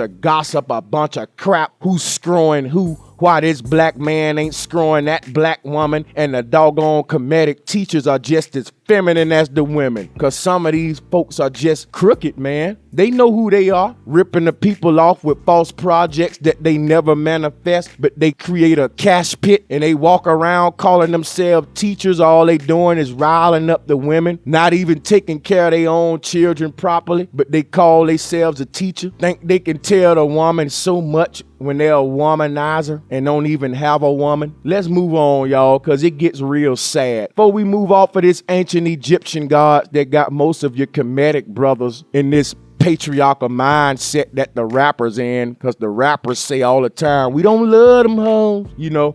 of gossip, a bunch of crap, who's screwing who, why this black man ain't screwing that black woman, and the doggone Kemetic teachers are just as feminine as the women, because some of these folks are just crooked, man. They know who they are, ripping the people off with false projects that they never manifest, but they create a cash pit and they walk around calling themselves teachers. All they doing is riling up the women, not even taking care of their own children properly, but they call themselves a teacher. Think they can tell the woman so much when they're a womanizer and don't even have a woman. Let's move on, y'all, because it gets real sad. Before we move off of this ancient Egyptian gods that got most of your Kemetic brothers in this patriarchal mindset that the rappers in, because the rappers say all the time, we don't love them hoes.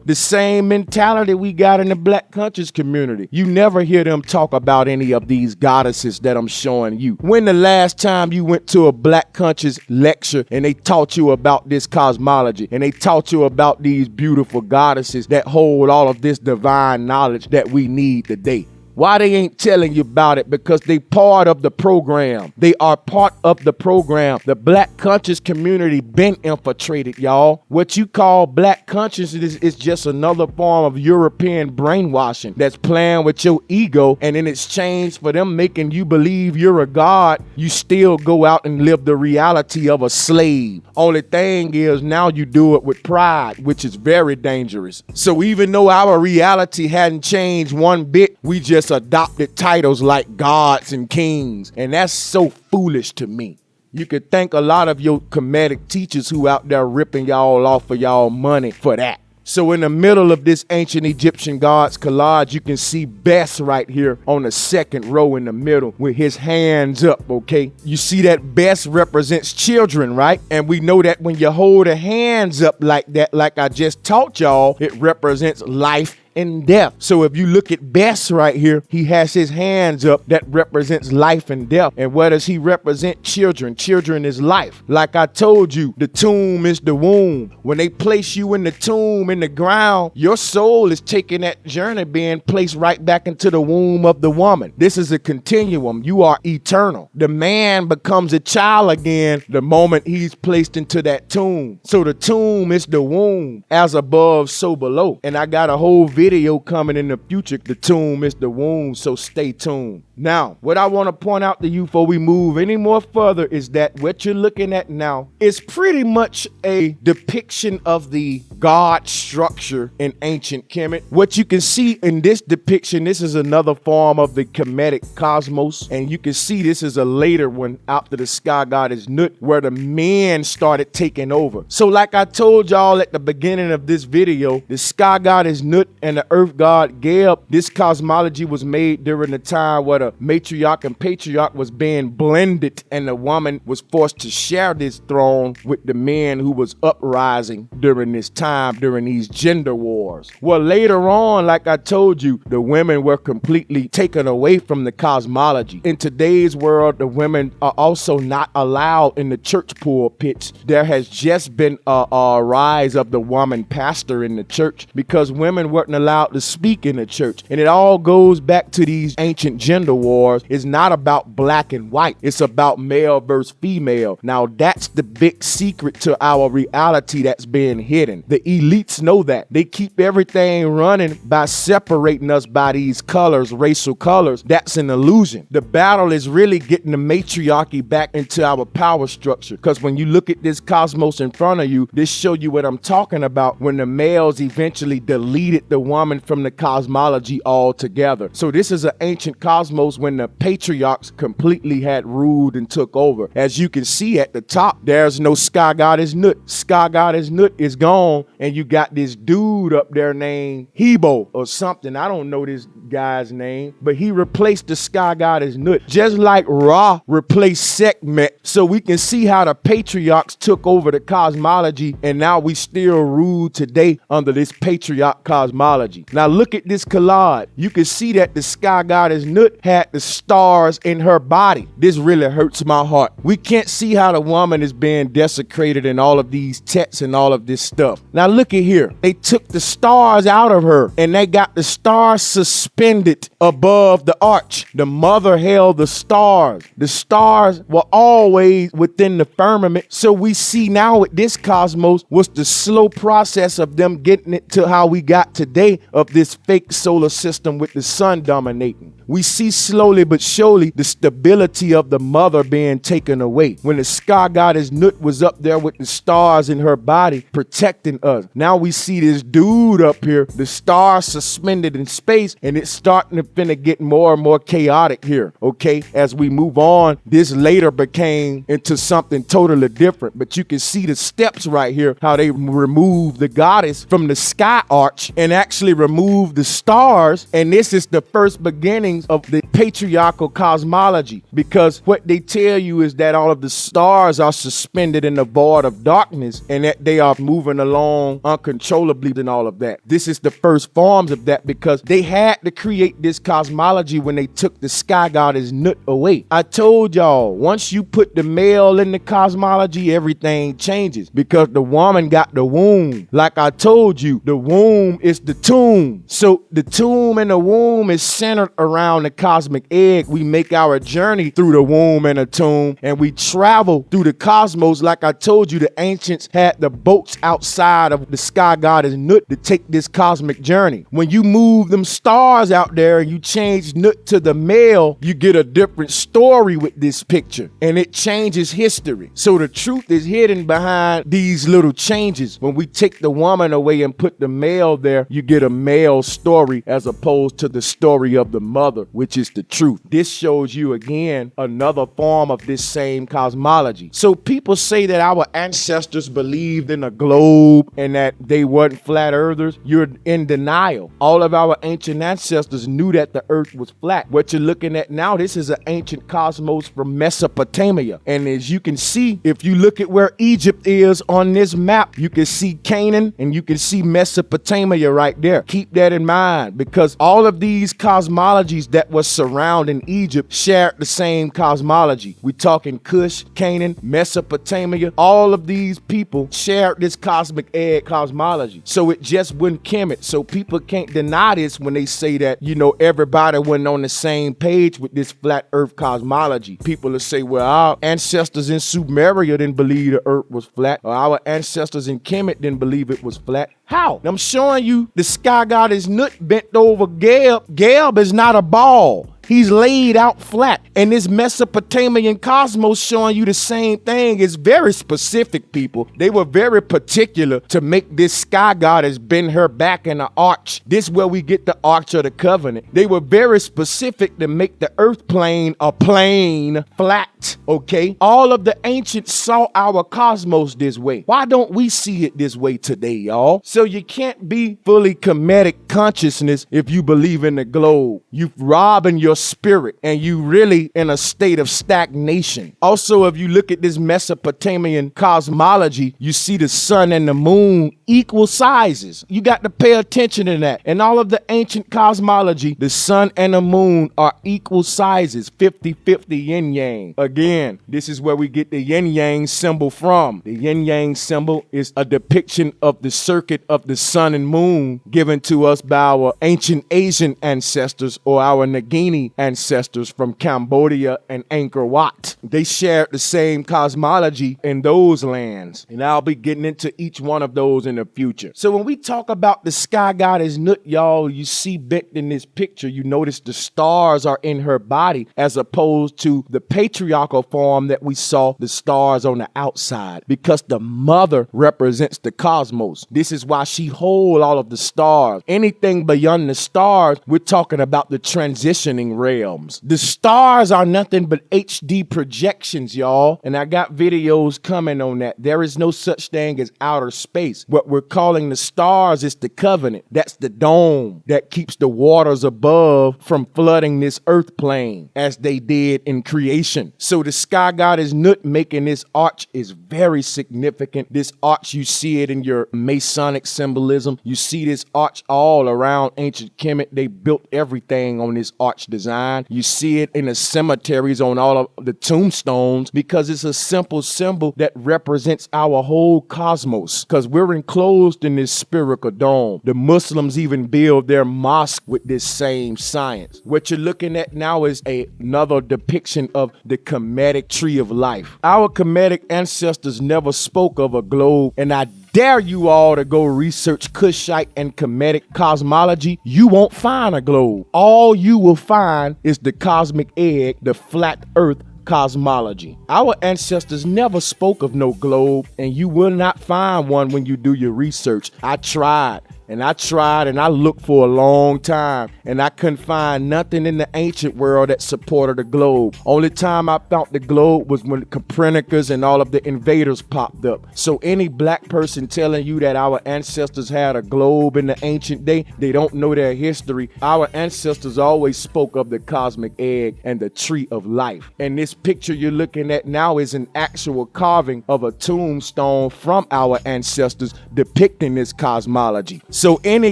The same mentality we got in the Black conscious community. You never hear them talk about any of these goddesses that I'm showing you. When the last time you went to a Black conscious lecture and they taught you about this cosmology and they taught you about these beautiful goddesses that hold all of this divine knowledge that we need today? Why they ain't telling you about it? Because they part of the program. They are part of the program. The Black conscious community been infiltrated, y'all. What you call Black consciousness is just another form of European brainwashing that's playing with your ego, and in exchange for them making you believe you're a god, you still go out and live the reality of a slave. Only thing is, now you do it with pride, which is very dangerous. So even though our reality hadn't changed one bit, we just adopted titles like gods and kings, and that's so foolish to me. You could thank a lot of your Kemetic teachers who out there ripping y'all off for y'all money for that. So in the middle of this ancient Egyptian gods collage, you can see Bess right here on the second row in the middle with his hands up, okay? You see that Bess represents children, right? And we know that when you hold the hands up like that, like I just taught y'all, it represents life and death. So if you look at Bess right here, he has his hands up that represents life and death. And what does he represent? Children. Children is life. Like I told you, the tomb is the womb. When they place you in the tomb in the ground, your soul is taking that journey being placed right back into the womb of the woman. This is a continuum. You are eternal. The man becomes a child again the moment he's placed into that tomb. So the tomb is the womb, as above, so below. And I got a whole video coming in the future. The tomb is the womb, so stay tuned. Now, what I want to point out to you before we move any more further is that what you're looking at now is pretty much a depiction of the God structure in ancient Kemet. What you can see in this depiction, this is another form of the Kemetic cosmos, and you can see this is a later one after the sky goddess Nut, where the men started taking over. So like I told y'all at the beginning of this video, the sky goddess Nut and the earth god Geb, this cosmology was made during the time where the matriarch and patriarch was being blended, and the woman was forced to share this throne with the men who was uprising during this time, during these gender wars. Well, later on, like I told you, the women were completely taken away from the cosmology. In today's world, the women are also not allowed in the church pulpits. There has just been a rise of the woman pastor in the church because women weren't allowed to speak in the church. And it all goes back to these ancient gender wars. It's not about black and white. It's about male versus female. Now, that's the big secret to our reality that's being hidden. The elites know that. They keep everything running by separating us by these colors, racial colors. That's an illusion. The battle is really getting the matriarchy back into our power structure. Because when you look at this cosmos in front of you, this show you what I'm talking about when the males eventually deleted the woman from the cosmology altogether. So this is an ancient cosmos when the patriarchs completely had ruled and took over. As you can see at the top, there's no sky goddess Nut. Sky goddess Nut is gone, and you got this dude up there named Hebo or something. I don't know this guy's name, but he replaced the sky goddess Nut, just like Ra replaced Sekhmet. So we can see how the patriarchs took over the cosmology, and now we still rule today under this patriarch cosmology. Now look at this collage. You can see that the sky goddess Nut had the stars in her body. This really hurts my heart. We can't see how the woman is being desecrated in all of these texts and all of this stuff. Now look at here. They took the stars out of her, and they got the stars suspended above the arch. The mother held the stars. The stars were always within the firmament. So we see now with this cosmos was the slow process of them getting it to how we got today of this fake solar system with the sun dominating. We see slowly but surely the stability of the mother being taken away. When the sky goddess Nut was up there with the stars in her body protecting us. Now we see this dude up here, the stars suspended in space, and it's starting to finna get more and more chaotic here, okay? As we move on, this later became into something totally different, but you can see the steps right here, how they removed the goddess from the sky arch and actually removed the stars, and this is the first beginning of the patriarchal cosmology, because what they tell you is that all of the stars are suspended in the void of darkness and that they are moving along uncontrollably and all of that. This is the first forms of that because they had to create this cosmology when they took the sky goddess Nut away. I told y'all, once you put the male in the cosmology, everything changes because the woman got the womb. Like I told you, the womb is the tomb. So the tomb and the womb is centered around the cosmic egg. We make our journey through the womb and the tomb, and we travel through the cosmos. Like I told you, the ancients had the boats outside of the sky goddess Nut to take this cosmic journey. When you move them stars out there and you change Nut to the male, you get a different story with this picture, and it changes history. So the truth is hidden behind these little changes. When we take the woman away and put the male there, you get a male story as opposed to the story of the mother, which is the truth. This shows you again another form of this same cosmology. So people say that our ancestors believed in a globe and that they weren't flat earthers. You're in denial. All of our ancient ancestors knew that the earth was flat. What you're looking at now, this is an ancient cosmos from Mesopotamia. And as you can see, if you look at where Egypt is on this map, you can see Canaan and you can see Mesopotamia right there. Keep that in mind because all of these cosmologies that was surrounding Egypt shared the same cosmology. We talking Cush, Canaan, Mesopotamia. All of these people shared this cosmic egg cosmology. So it just wouldn't Kemet. So people can't deny this when they say that, you know, everybody wasn't on the same page with this flat earth cosmology. People will say, well, our ancestors in Sumeria didn't believe the earth was flat, or our ancestors in Kemet didn't believe it was flat. How? I'm showing you the sky goddess Nut bent over Geb. Geb is not a ball. He's laid out flat. And this Mesopotamian cosmos showing you the same thing is very specific, people. They were very particular to make this sky goddess bend her back in the arch. This is where we get the Arch of the Covenant. They were very specific to make the earth plane a plane flat, okay? All of the ancients saw our cosmos this way. Why don't we see it this way today, y'all? So you can't be fully Kemetic consciousness if you believe in the globe. You've robbing your spirit and you really in a state of stagnation. Also, if you look at this Mesopotamian cosmology, you see the sun and the moon equal sizes. You got to pay attention to that. In all of the ancient cosmology, the sun and the moon are equal sizes, 50-50 yin-yang. Again, this is where we get the yin-yang symbol from. The yin-yang symbol is a depiction of the circuit of the sun and moon given to us by our ancient Asian ancestors or our Nagini ancestors from Cambodia and Angkor Wat. They shared the same cosmology in those lands, and I'll be getting into each one of those in the future. So when we talk about the sky goddess Nut, y'all, you see bit in this picture, you notice the stars are in her body as opposed to the patriarchal form that we saw the stars on the outside, because the mother represents the cosmos. This is why she holds all of the stars. Anything beyond the stars, we're talking about the transitioning realms. The stars are nothing but HD projections, y'all, and I got videos coming on that. There is no such thing as outer space. What we're calling the stars is the covenant. That's the dome that keeps the waters above from flooding this earth plane as they did in creation. So the sky goddess Nut making this arch is very significant. This arch, you see it in your Masonic symbolism. You see this arch all around ancient Kemet. They built everything on this arch design. You see it in the cemeteries on all of the tombstones because it's a simple symbol that represents our whole cosmos, because we're enclosed in this spherical dome. The Muslims even build their mosque with this same science. What you're looking at now is another depiction of the Kemetic tree of life. Our Kemetic ancestors never spoke of a globe, and I dare you all to go research Kushite and Kemetic cosmology. You won't find a globe. All you will find is the cosmic egg, the flat earth cosmology. Our ancestors never spoke of no globe, and you will not find one when you do your research. I tried and I looked for a long time, and I couldn't find nothing in the ancient world that supported a globe. Only time I found the globe was when Copernicus and all of the invaders popped up. So any black person telling you that our ancestors had a globe in the ancient day, they don't know their history. Our ancestors always spoke of the cosmic egg and the tree of life. And this picture you're looking at now is an actual carving of a tombstone from our ancestors depicting this cosmology. So any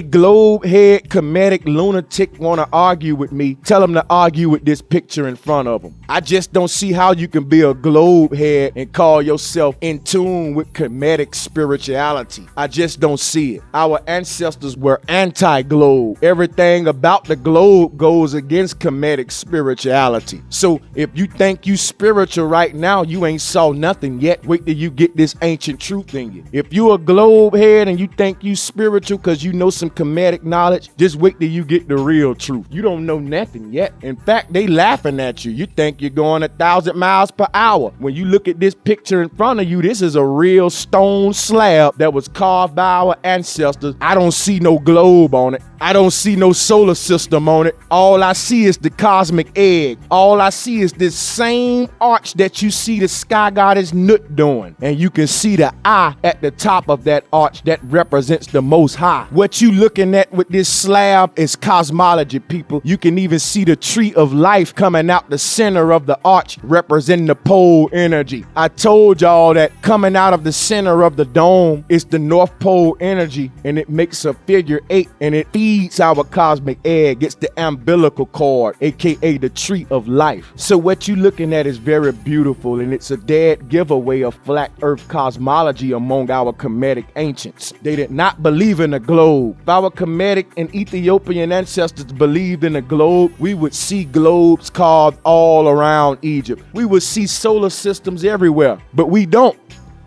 globe head Kemetic lunatic want to argue with me, tell them to argue with this picture in front of them. I just don't see how you can be a globe head and call yourself in tune with Kemetic spirituality. I just don't see it. Our ancestors were anti-globe. Everything about the globe goes against Kemetic spirituality. So if you think you spiritual right now, you ain't saw nothing yet. Wait till you get this ancient truth in you. If you a globe head and you think you spiritual because you know some Kemetic knowledge, just wait till you get the real truth. You don't know nothing yet. In fact, they laughing at you. You think you're going 1,000 miles per hour. When you look at this picture in front of you, this is a real stone slab that was carved by our ancestors. I don't see no globe on it. I don't see no solar system on it. All I see is the cosmic egg. All I see is this same arch that you see the sky goddess Nut doing. And you can see the eye at the top of that arch that represents the Most High. What you looking at with this slab is cosmology, people. You can even see the tree of life coming out the center of the arch, representing the pole energy. I told y'all that coming out of the center of the dome is the North Pole energy, and it makes a figure 8, and it feeds our cosmic egg. It's the umbilical cord, aka the tree of life. So what you looking at is very beautiful, and it's a dead giveaway of flat earth cosmology among our Kemetic ancients. They did not believe in a globe. If our Kemetic and Ethiopian ancestors believed in a globe, we would see globes carved all around Egypt. We would see solar systems everywhere, but we don't.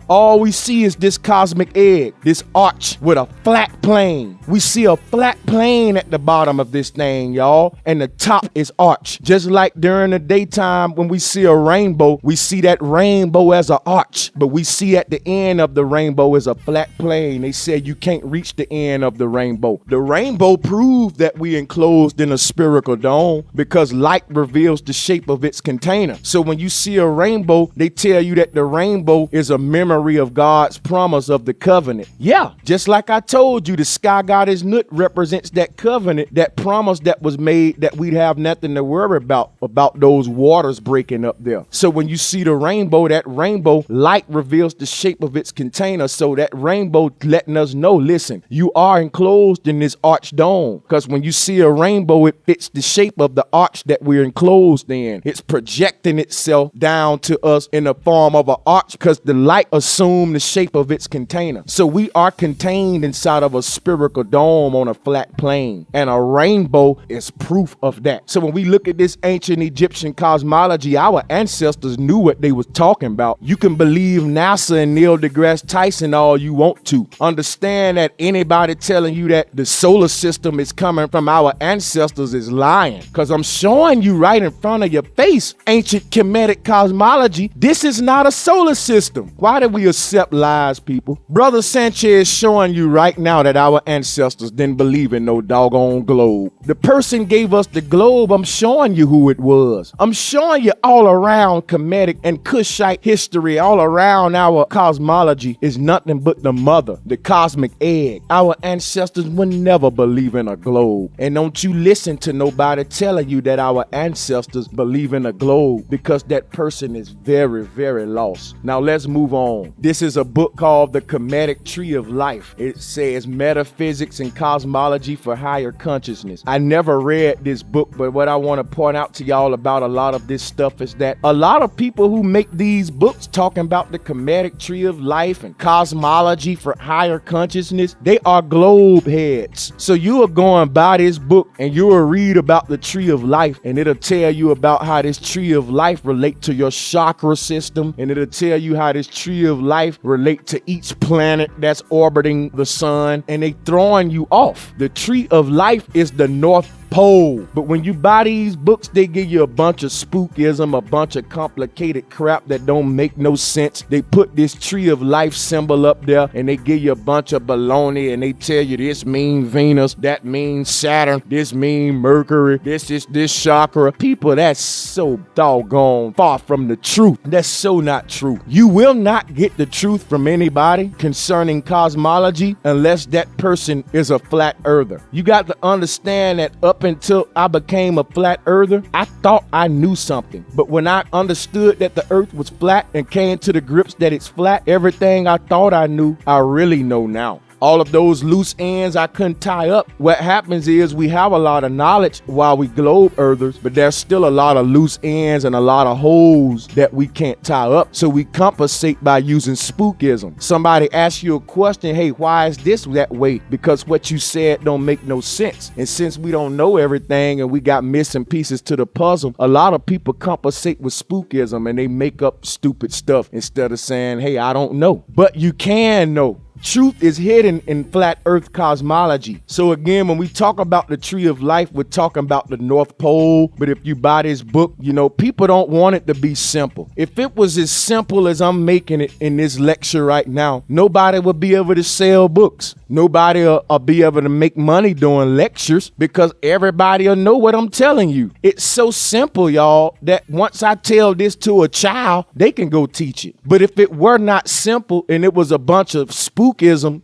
All we see is this cosmic egg, this arch with a flat plane. We see a flat plane at the bottom of this thing, y'all, and the top is arch. Just like during the daytime when we see a rainbow, we see that rainbow as an arch, but we see at the end of the rainbow is a flat plane. They said you can't reach the end of the rainbow. The rainbow proved that we enclosed in a spherical dome because light reveals the shape of its container. So when you see a rainbow, they tell you that the rainbow is a memory of God's promise of the covenant. Yeah, just like I told you, the sky goddess Nut represents that covenant, that promise that was made that we'd have nothing to worry about those waters breaking up there. So when you see the rainbow, that rainbow light reveals the shape of its container. So that rainbow letting us know, listen, you are enclosed in this arch dome. Because when you see a rainbow, it fits the shape of the arch that we're enclosed in. It's projecting itself down to us in the form of an arch because the light assumed the shape of its container. So we are contained inside of a spherical dome on a flat plane, and a rainbow is proof of that. So when we look at this ancient Egyptian cosmology, our ancestors knew what they was talking about. You can believe NASA and Neil deGrasse Tyson all you want to. Understand that anybody telling you that the solar system is coming from our ancestors is lying, because I'm showing you right in front of your face ancient Kemetic cosmology. This is not a solar system. Why do we accept lies, people? Brother Sanchez showing you right now that our ancestors didn't believe in no doggone globe. The person gave us the globe. I'm showing you who it was. I'm showing you all around Kemetic and Kushite history. All around our cosmology is nothing but the mother, the cosmic egg. Our ancestors would never believe in a globe. And don't you listen to nobody telling you that our ancestors believe in a globe, because that person is very, very lost. Now let's move on. This is a book called The Kemetic Tree of Life. It says Metaphysics and Cosmology for Higher Consciousness. I never read this book, but what I want to point out to y'all about a lot of this stuff is that a lot of people who make these books talking about the Kemetic Tree of Life and cosmology for higher consciousness, they are globe heads. So you are going by this book and you will read about the tree of life, and it'll tell you about how this tree of life relate to your chakra system, and it'll tell you how this tree of life relate to each planet that's orbiting the sun, and they throwing you off. The tree of life is the North Pole. But when you buy these books, they give you a bunch of spookism, a bunch of complicated crap that don't make no sense. They put this tree of life symbol up there and they give you a bunch of baloney, and they tell you this means Venus, that means Saturn, this means Mercury, this is this chakra. People, that's so doggone far from the truth. That's so not true. You will not get the truth from anybody concerning cosmology unless that person is a flat earther. You got to understand that up until I became a flat earther, I thought I knew something. But when I understood that the earth was flat and came to the grips that it's flat, everything I thought I knew, I really know now. All of those loose ends I couldn't tie up. What happens is we have a lot of knowledge while we globe earthers, but there's still a lot of loose ends and a lot of holes that we can't tie up. So we compensate by using spookism. Somebody asks you a question, hey, why is this that way? Because what you said don't make no sense. And since we don't know everything and we got missing pieces to the puzzle, a lot of people compensate with spookism and they make up stupid stuff instead of saying, hey, I don't know. But you can know. Truth is hidden in flat earth cosmology. So again, when we talk about the tree of life, we're talking about the North Pole. But if you buy this book, you know, people don't want it to be simple. If it was as simple as I'm making it in this lecture right now, nobody would be able to sell books. Nobody will be able to make money doing lectures because everybody will know what I'm telling you. It's so simple, y'all, that once I tell this to a child, they can go teach it. But if it were not simple and it was a bunch of spookism,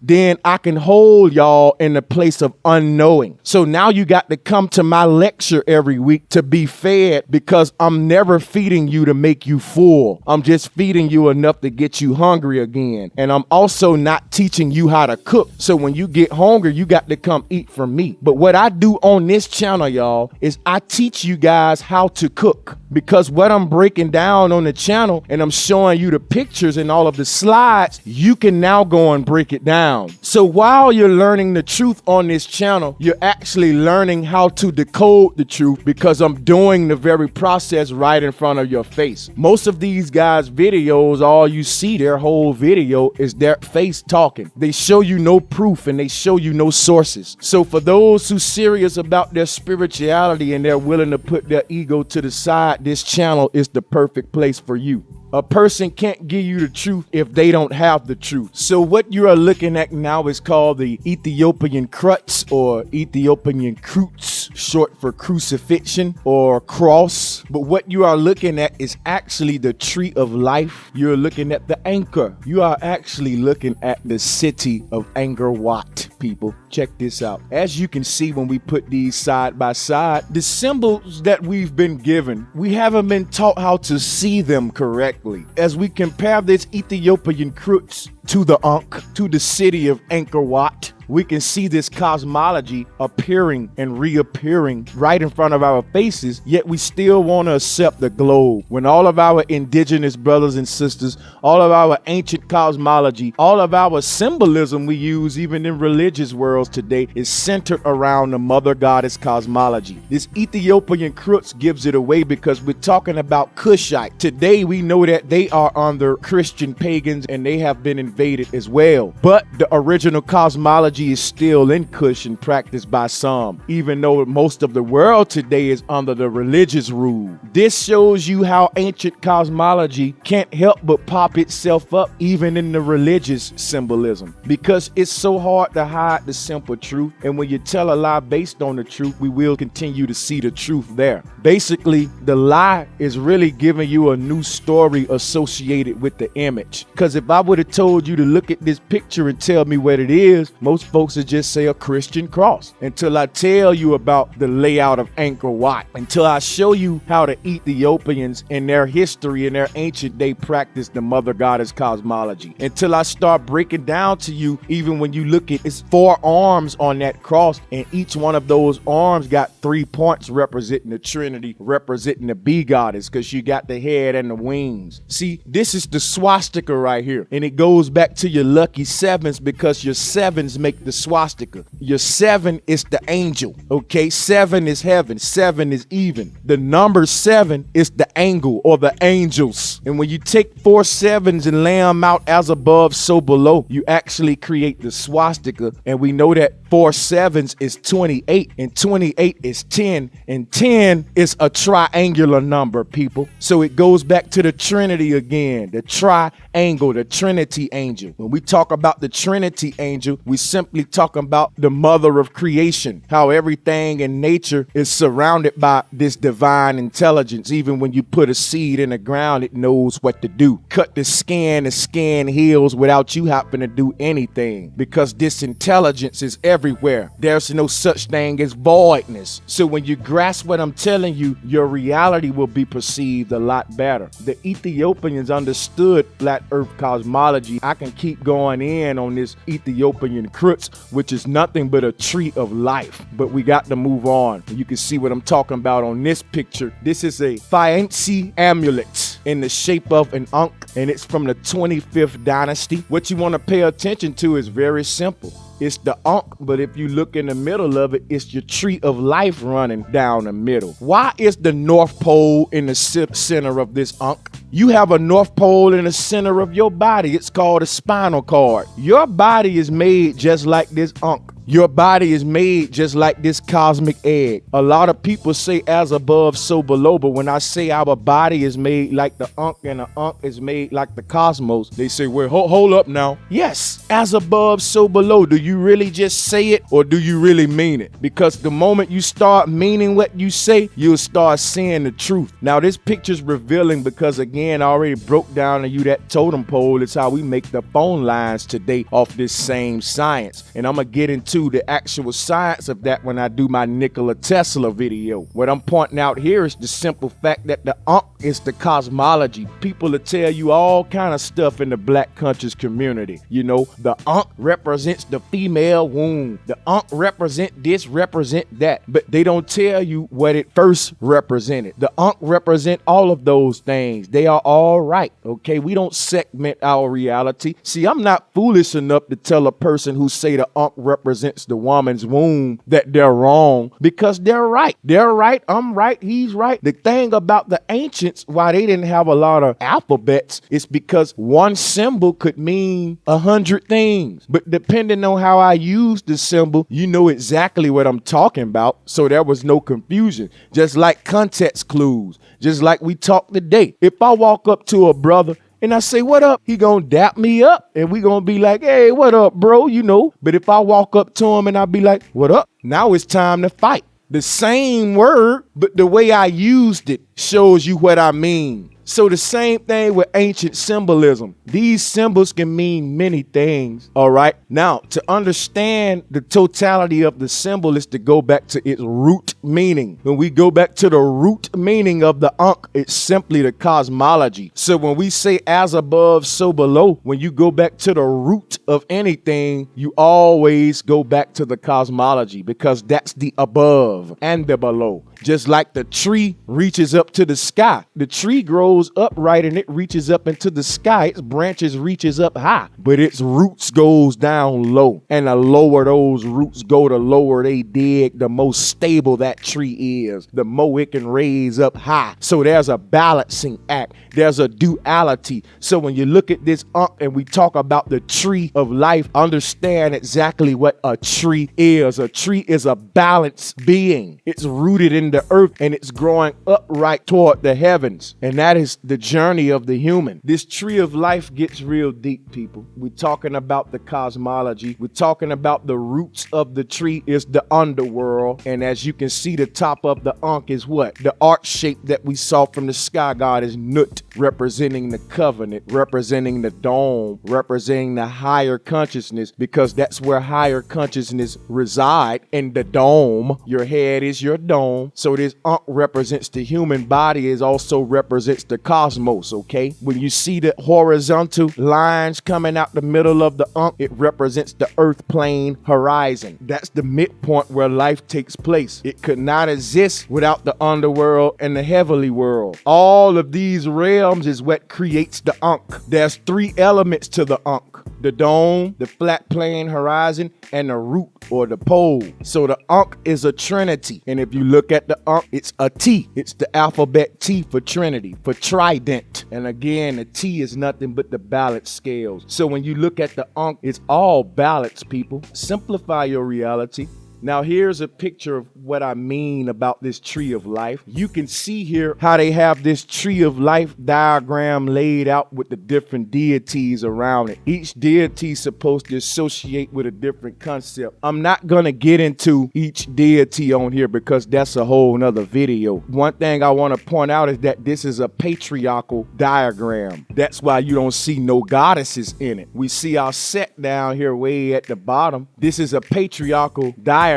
then I can hold y'all in the place of unknowing. So now you got to come to my lecture every week to be fed, because I'm never feeding you to make you full. I'm just feeding you enough to get you hungry again. And I'm also not teaching you how to cook. So when you get hungry, you got to come eat from me. But what I do on this channel, y'all, is I teach you guys how to cook. because what I'm breaking down on the channel and I'm showing you the pictures and all of the slides, you can now go and break it down. So while you're learning the truth on this channel, you're actually learning how to decode the truth, because I'm doing the very process right in front of your face. Most of these guys' videos, all you see their whole video is their face talking. They show you no proof and they show you no sources. So for those who serious about their spirituality and they're willing to put their ego to the side, this channel is the perfect place for you. A person can't give you the truth if they don't have the truth. So what you are looking at now is called the Ethiopian crutch, or Ethiopian crutch, short for crucifixion or cross. But what you are looking at is actually the tree of life. You're looking at the anchor. You are actually looking at the city of Angkor Wat, people. Check this out. As you can see, when we put these side by side, the symbols that we've been given, we haven't been taught how to see them correctly. As we compare this Ethiopian crutch to the Ankh, to the city of Angkor Wat, we can see this cosmology appearing and reappearing right in front of our faces, yet we still want to accept the globe. When all of our indigenous brothers and sisters, all of our ancient cosmology, all of our symbolism we use even in religious worlds today is centered around the mother goddess cosmology. This Ethiopian crutch gives it away because we're talking about Kushite. Today we know that they are under Christian pagans and they have been invaded as well. But the original cosmology is still in Kush and practiced by some, even though most of the world today is under the religious rule. This shows you how ancient cosmology can't help but pop itself up even in the religious symbolism, because it's so hard to hide the simple truth, and when you tell a lie based on the truth, we will continue to see the truth there. Basically, the lie is really giving you a new story associated with the image, because if I would have told you to look at this picture and tell me what it is, most folks would just say a Christian cross. Until I tell you about the layout of Angkor Wat, until I show you how the Ethiopians in their history and their ancient day practiced the mother goddess cosmology, until I start breaking down to you, even when you look at, it's 4 arms on that cross, and each one of those arms got 3 points representing the Trinity, representing the bee goddess, because you got the head and the wings. See, this is the swastika right here, and it goes back to your lucky sevens, because your sevens make the swastika. Your 7 is the angel, okay? 7 is heaven, 7 is even. The number 7 is the angle, or the angels. And when you take 4 7s and lay them out as above, so below, you actually create the swastika. And we know that 4 7s is 28, and 28 is 10, and 10 is a triangular number, people. So it goes back to the Trinity again, the triangle, the Trinity angel. When we talk about the Trinity angel, we simply talking about the mother of creation, how everything in nature is surrounded by this divine intelligence. Even when you put a seed in the ground, it knows what to do. Cut the skin heals without you having to do anything, because this intelligence is everywhere. There's no such thing as voidness. So when you grasp what I'm telling you, your reality will be perceived a lot better. The Ethiopians understood flat earth cosmology. I can keep going in on this Ethiopian crutch, which is nothing but a tree of life, but we got to move on. You can see what I'm talking about on this picture. This is a fancy amulet in the shape of an Ankh, and it's from the 25th dynasty. What you want to pay attention to is very simple. It's the Ankh, but if you look in the middle of it, it's your tree of life running down the middle. Why is the North Pole in the center of this Ankh? You have a North Pole in the center of your body. It's called a spinal cord. Your body is made just like this Ankh. Your body is made just like this cosmic egg. A lot of people say as above, so below, but when I say our body is made like the Ankh and the Ankh is made like the cosmos, they say, well, hold up now. Yes, as above, so below. Do you really just say it, or do you really mean it? Because the moment you start meaning what you say, you'll start seeing the truth. Now, this picture's revealing because, again, again, I already broke down to you that totem pole is how we make the phone lines today off this same science. And I'm going to get into the actual science of that when I do my Nikola Tesla video. What I'm pointing out here is the simple fact that the Ankh is the cosmology. People will tell you all kind of stuff in the Black conscious community. You know, the Ankh represents the female womb. The Ankh represent this, represent that. But they don't tell you what it first represented. The Ankh represent all of those things. They are all right, okay? We don't segment our reality. See, I'm not foolish enough to tell a person who say the Ankh represents the woman's womb that they're wrong, because they're right. They're right, I'm right, he's right. The thing about the ancients, why they didn't have a lot of alphabets, is because one symbol could mean 100 things. But depending on how I use the symbol, you know exactly what I'm talking about. So there was no confusion. Just like context clues, just like we talked today. If I walk up to a brother and I say, what up? He gonna dap me up and we gonna be like, hey, what up, bro? You know, but if I walk up to him and I be like, what up? Now it's time to fight. The same word, but the way I used it shows you what I mean. So the same thing with ancient symbolism. These symbols can mean many things, all right? Now, to understand the totality of the symbol is to go back to its root meaning. When we go back to the root meaning of the Ankh, it's simply the cosmology. So when we say as above, so below, when you go back to the root of anything, you always go back to the cosmology, because that's the above and the below. Just like the tree reaches up to the sky. The tree grows upright and it reaches up into the sky. Its branches reaches up high, but its roots goes down low. And the lower those roots go, the lower they dig, the more stable that tree is, the more it can raise up high. So there's a balancing act. There's a duality. So when you look at this and we talk about the tree of life, understand exactly what a tree is. A tree is a balanced being. It's rooted in the earth and it's growing upright toward the heavens. And that is the journey of the human. This tree of life gets real deep, people. We're talking about the cosmology. We're talking about the roots of the tree is the underworld. And as you can see, the top of the Ankh is what? The arch shape that we saw from the sky god is Nut, representing the covenant, representing the dome, representing the higher consciousness, because that's where higher consciousness reside, in the dome. Your head is your dome. So this Ankh represents the human body, is also represents the cosmos, okay? When you see the horizontal lines coming out the middle of the Ankh, it represents the earth plane horizon. That's the midpoint where life takes place. It could not exist without the underworld and the heavenly world. All of these realms is what creates the Ankh. There's 3 elements to the Ankh: the dome, the flat plane horizon, and the root or the pole. So the Ankh is a trinity. And if you look at the Ankh, it's a T. It's the alphabet T for trinity, for trident. And again, the T is nothing but the balance scales. So when you look at the Ankh, it's all balance, people. Simplify your reality. Now here's a picture of what I mean about this tree of life. You can see here how they have this tree of life diagram laid out with the different deities around it. Each deity is supposed to associate with a different concept. I'm not going to get into each deity on here because that's a whole nother video. One thing I want to point out is that this is a patriarchal diagram. That's why you don't see no goddesses in it. We see our set down here way at the bottom. This is a patriarchal diagram.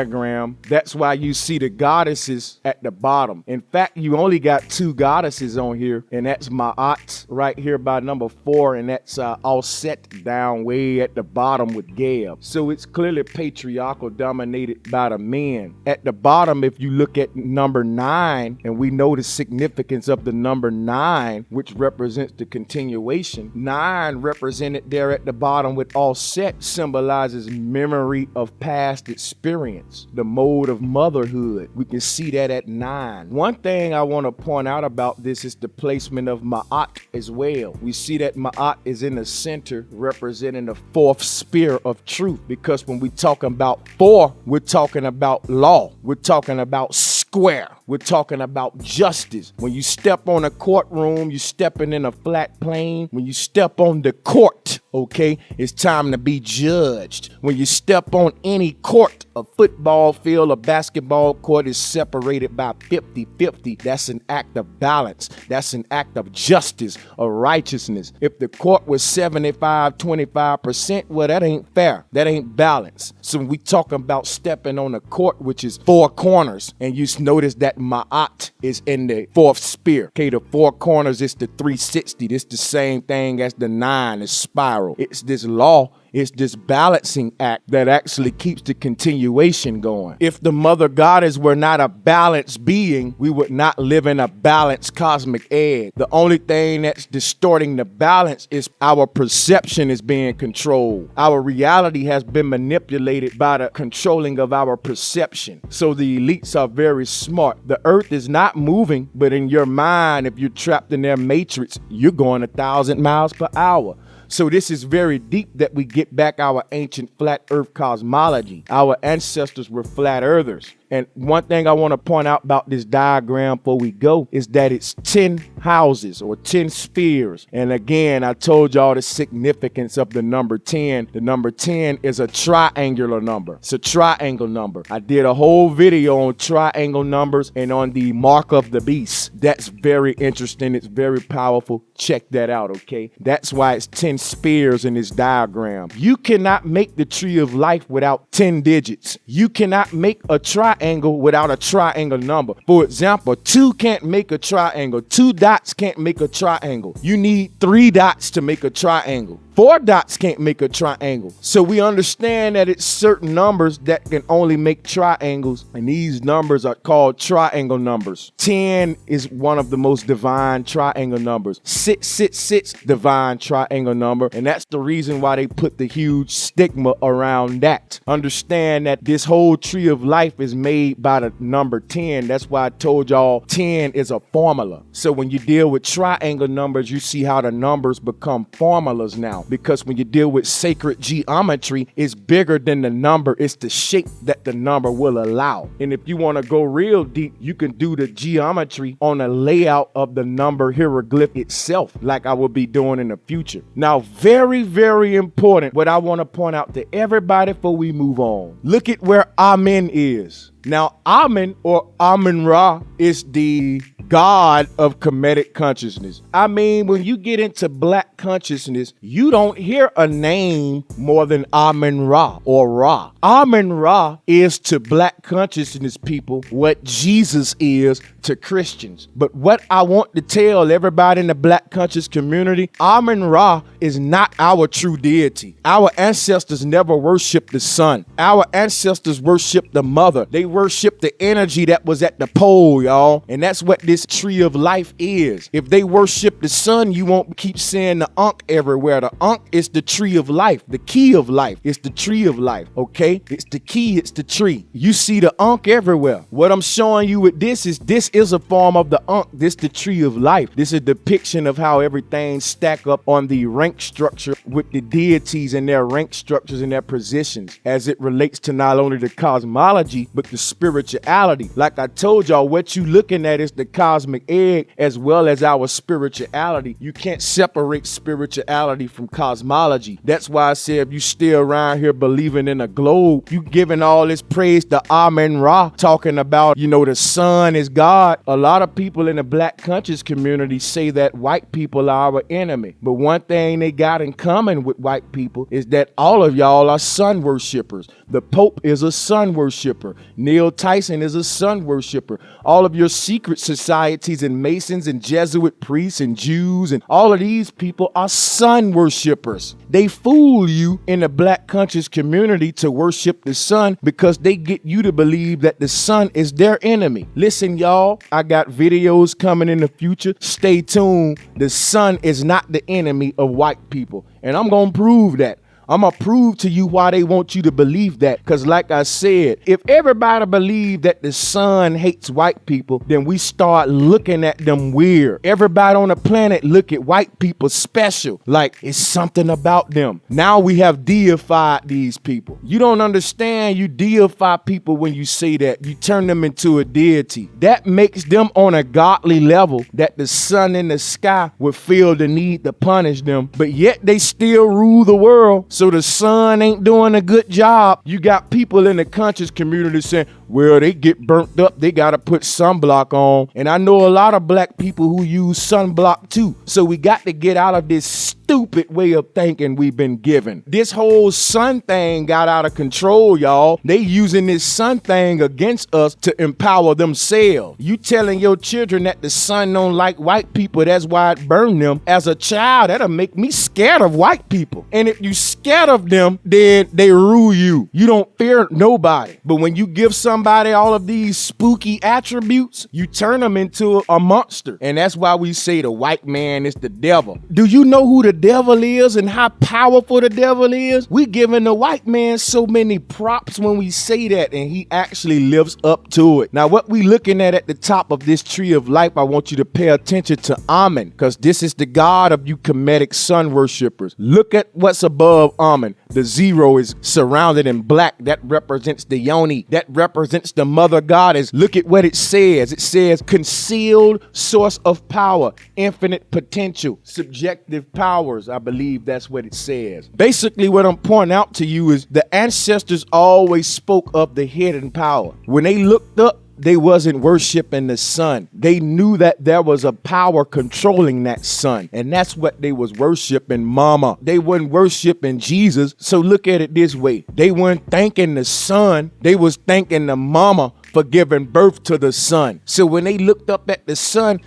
That's why you see the goddesses at the bottom. In fact, you only got 2 goddesses on here, and that's Ma'at right here by number 4, and that's all set down way at the bottom with Geb. So it's clearly patriarchal, dominated by the men. At the bottom, if you look at number 9, and we know the significance of the number 9, which represents the continuation. 9 represented there at the bottom with all set symbolizes memory of past experience. The mode of motherhood. We can see that at 9. One thing I want to point out about this is the placement of Ma'at as well. We see that Ma'at is in the center, representing the 4th sphere of truth, because when we talking about 4, we're talking about law. We're talking about square. We're talking about justice. When you step on a courtroom, you're stepping in a flat plane. When you step on the court, okay, it's time to be judged. When you step on any court, a football field, a basketball court is separated by 50-50. That's an act of balance. That's an act of justice, of righteousness. If the court was 75-25%, well, that ain't fair. That ain't balance. So when we talking about stepping on a court, which is four corners, and you notice that Ma'at is in the fourth sphere. Okay, the four corners is the 360. This the same thing as the 9, the spiral. It's this law. It's this balancing act that actually keeps the continuation going. If the mother goddess were not a balanced being, we would not live in a balanced cosmic egg. The only thing that's distorting the balance is our perception is being controlled. Our reality has been manipulated by the controlling of our perception. So the elites are very smart. The earth is not moving, but in your mind, if you're trapped in their matrix, you're going 1,000 miles per hour. So this is very deep that we get back our ancient flat earth cosmology. Our ancestors were flat earthers. And one thing I want to point out about this diagram before we go is that it's 10 houses or 10 spheres. And again, I told y'all the significance of the number 10. The number 10 is a triangular number. It's a triangle number. I did a whole video on triangle numbers and on the mark of the beast. That's very interesting. It's very powerful. Check that out, okay? That's why it's 10 spheres in this diagram. You cannot make the tree of life without 10 digits. You cannot make a triangle without a triangle number. For example, 2 can't make a triangle. 2 dots can't make a triangle. You need 3 dots to make a triangle. 4 dots can't make a triangle. So we understand that it's certain numbers that can only make triangles, and these numbers are called triangle numbers. 10 is one of the most divine triangle numbers. 666, divine triangle number, and that's the reason why they put the huge stigma around that. Understand that this whole tree of life is made by the number 10. That's why I told y'all 10 is a formula. So when you deal with triangle numbers, you see how the numbers become formulas now. Because when you deal with sacred geometry, it's bigger than the number. It's the shape that the number will allow. And if you want to go real deep, you can do the geometry on a layout of the number hieroglyph itself, like I will be doing in the future. Now, very, very important, what I want to point out to everybody before we move on. Look at where Amen is. Now, Amen or Amen-Ra is the God of Kemetic consciousness. I mean, when you get into black consciousness, you don't hear a name more than Amen-Ra or Ra. Amen-Ra is to black consciousness people what Jesus is to Christians. But what I want to tell everybody in the black conscious community, Amen-Ra is not our true deity. Our ancestors never worshiped the sun. Our ancestors worshiped the mother. They worshiped the energy that was at the pole, y'all. And that's what this tree of life is. If they worship the sun, you won't keep seeing the Ankh everywhere. The Ankh is the tree of life. The key of life is the tree of life, okay? It's the key, it's the tree. You see the Ankh everywhere. What I'm showing you with this is a form of the Ankh. This the tree of life. This is a depiction of how everything stack up on the rank structure with the deities and their rank structures and their positions as it relates to not only the cosmology, but the spirituality. Like I told y'all, what you looking at is the cosmic egg as well as our spirituality. You can't separate spirituality from cosmology. That's why I said if you still around here believing in a globe, you giving all this praise to Amen-Ra, talking about, you know, the sun is God. A lot of people in the black conscious community say that white people are our enemy. But one thing they got in common with white people is that all of y'all are sun worshipers. The Pope is a sun worshiper. Neil Tyson is a sun worshiper. All of your secret societies and Masons and Jesuit priests and Jews and all of these people are sun worshipers. They fool you in the black conscious community to worship the sun because they get you to believe that the sun is their enemy. Listen, y'all, I got videos coming in the future. Stay tuned. The sun is not the enemy of white people. And I'm going to prove that. I'm going to prove to you why they want you to believe that. Because like I said, if everybody believed that the sun hates white people, then we start looking at them weird. Everybody on the planet look at white people special, like it's something about them. Now we have deified these people. You don't understand. You deify people when you say that. You turn them into a deity. That makes them on a godly level that the sun in the sky would feel the need to punish them, but yet they still rule the world. So the sun ain't doing a good job. You got people in the conscious community saying, well, they get burnt up, they gotta put sunblock on. And I know a lot of black people who use sunblock too. So we got to get out of this stupid way of thinking we've been given. This whole sun thing got out of control, y'all. They using this sun thing against us to empower themselves. You telling your children that the sun don't like white people, that's why it burned them. As a child, that'll make me scared of white people. And if you scared of them, then they rule you. You don't fear nobody. But when you give somebody all of these spooky attributes, you turn them into a monster. And that's why we say the white man is the devil. Do you know who the devil is and how powerful the devil is? We giving the white man so many props when we say that, and he actually lives up to it. Now, what we looking at the top of this tree of life, I want you to pay attention to Amen, because this is the God of you Kemetic sun worshipers. Look at what's above Amen. The zero is surrounded in black. That represents the yoni. That represents the mother goddess. Look at what it says. It says concealed source of power, infinite potential, subjective powers. I believe that's what it says. Basically, what I'm pointing out to you is the ancestors always spoke of the hidden power. When they looked up, they wasn't worshiping the sun. They knew that there was a power controlling that sun, and that's what they was worshiping, mama. They wasn't worshiping Jesus. So look at it this way. They weren't thanking the sun. They was thanking the mama for giving birth to the sun. So when they looked up at the sun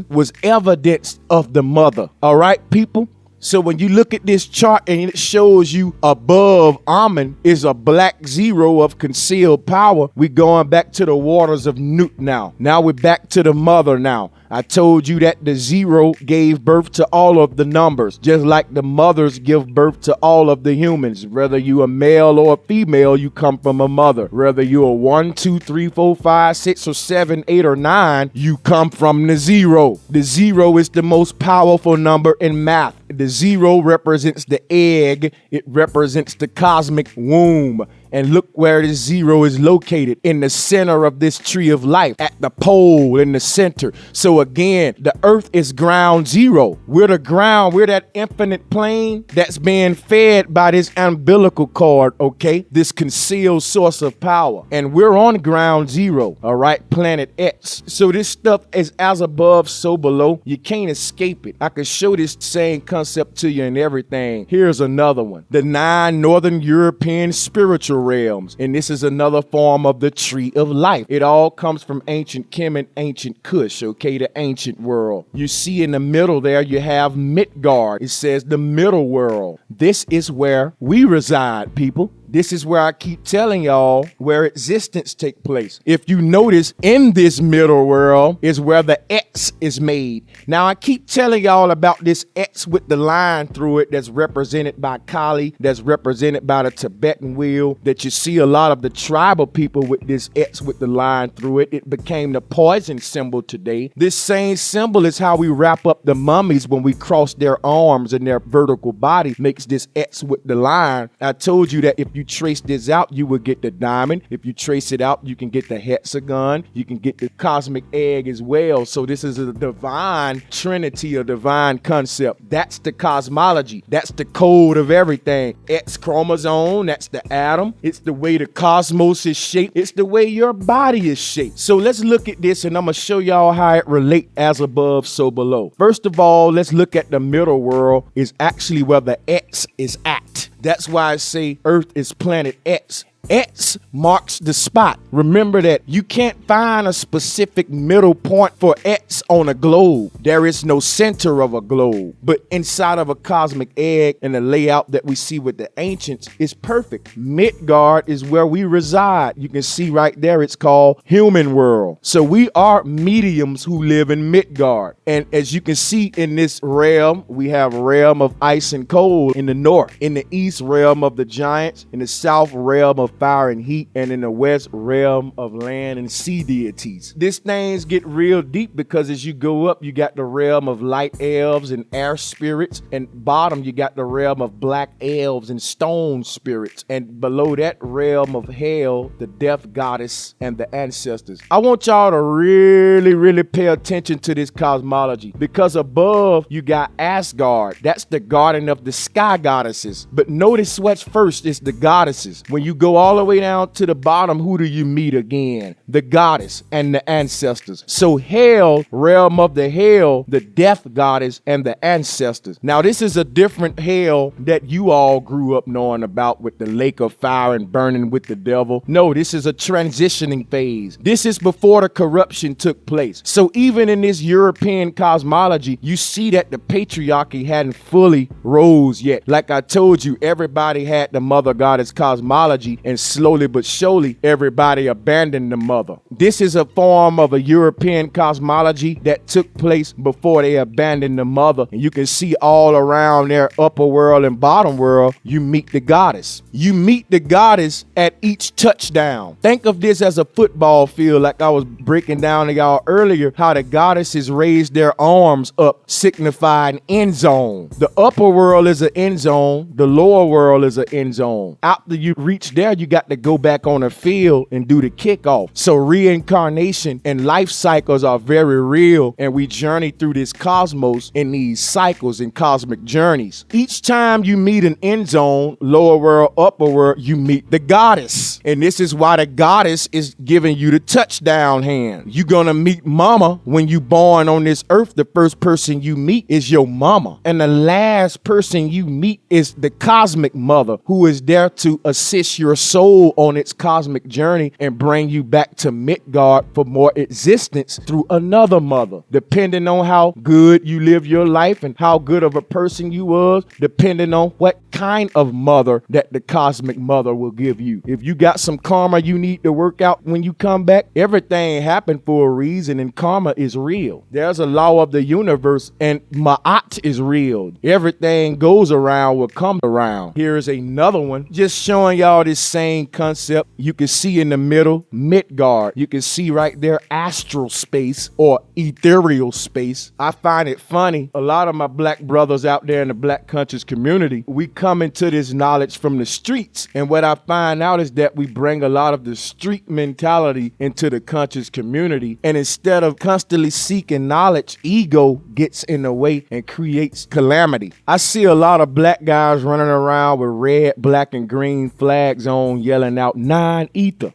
was evidence of the mother. All right, people? So when you look at this chart and it shows you above Amen is a black zero of concealed power, we going back to the waters of Newt now. Now we're back to the mother now. I told you that the zero gave birth to all of the numbers, just like the mothers give birth to all of the humans. Whether you a male or a female, you come from a mother. Whether you are 1, 2, 3, 4, 5, 6, or 7, 8, or 9, you come from the zero. The zero is the most powerful number in math. The zero represents the egg. It represents the cosmic womb. And look where this zero is located, in the center of this tree of life, at the pole in the center. So again, the earth is ground zero. We're the ground. We're that infinite plane that's being fed by this umbilical cord, okay? This concealed source of power. And we're on ground zero, all right? Planet X. So this stuff is as above, so below. You can't escape it. I can show this same concept to you and everything. Here's another one. The 9 Northern European spiritual realms, and this is another form of the tree of life. It all comes from ancient Kem and ancient Kush, okay, the ancient world. You see in the middle there, you have Midgard. It says the middle world. This is where we reside, people. This is where I keep telling y'all where existence take place. If you notice, in this middle world is where the X is made. Now, I keep telling y'all about this X with the line through it that's represented by Kali, that's represented by the Tibetan wheel, that you see a lot of the tribal people with this X with the line through it. It became the poison symbol today. This same symbol is how we wrap up the mummies when we cross their arms, and their vertical body makes this X with the line. I told you that if you trace this out, you will get the diamond. If you trace it out, you can get the hexagon. You can get the cosmic egg as well. So this is a divine trinity, a divine concept. That's the cosmology. That's the code of everything. X chromosome, that's the atom. It's the way the cosmos is shaped. It's the way your body is shaped. So let's look at this, and I'm going to show y'all how it relates as above, so below. First of all, let's look at the middle world. Is actually where the X is at. That's why I say Earth is planet X. X marks the spot. Remember that you can't find a specific middle point for X on a globe. There is no center of a globe. But inside of a cosmic egg and the layout that we see with the ancients is perfect. Midgard is where we reside. You can see right there it's called human world. So we are mediums who live in Midgard. And as you can see in this realm, we have realm of ice and cold in the north. In the east, realm of the giants. In the south, realm of fire and heat, and in the west, realm of land and sea deities. These things get real deep because as you go up, you got the realm of light elves and air spirits, and bottom you got the realm of black elves and stone spirits, and below that realm of hell, the death goddess and the ancestors. I want y'all to really pay attention to this cosmology because above you got Asgard. That's the garden of the sky goddesses. But notice what's first is the goddesses. When you go all the way down to the bottom, who do you meet again? The goddess and the ancestors. So hell, realm of the hell, the death goddess and the ancestors. Now this is a different hell that you all grew up knowing about with the lake of fire and burning with the devil. No, this is a transitioning phase. This is before the corruption took place. So even in this European cosmology, you see that the patriarchy hadn't fully rose yet. Like I told you, everybody had the mother goddess cosmology, and slowly but surely everybody abandoned the mother. This is a form of a European cosmology that took place before they abandoned the mother. And you can see all around their upper world and bottom world, you meet the goddess. You meet the goddess at each touchdown. Think of this as a football field, like I was breaking down to y'all earlier, how the goddesses raised their arms up, signifying end zone. The upper world is an end zone. The lower world is an end zone. After you reach there, you got to go back on the field and do the kickoff. So reincarnation and life cycles are very real, and we journey through this cosmos in these cycles and cosmic journeys. Each time you meet an end zone, lower world, upper world, you meet the goddess. And this is why the goddess is giving you the touchdown hand. You're gonna meet mama when you born on this earth. The first person you meet is your mama, and the last person you meet is the cosmic mother, who is there to assist your soul on its cosmic journey and bring you back to Midgard for more existence through another mother. Depending on how good you live your life and how good of a person you was, depending on what kind of mother that the cosmic mother will give you. If you got some karma you need to work out when you come back, everything happened for a reason, and karma is real. There's a law of the universe, and Ma'at is real. Everything goes around will come around. Here's another one, just showing y'all this same concept. You can see in the middle Midgard. You can see right there astral space or ethereal space. I find it funny. A lot of my black brothers out there in the black conscious community, we come into this knowledge from the streets. And what I find out is that we bring a lot of the street mentality into the conscious community. And instead of constantly seeking knowledge, ego gets in the way and creates calamity. I see a lot of black guys running around with red, black, and green flags on, yelling out non-ether.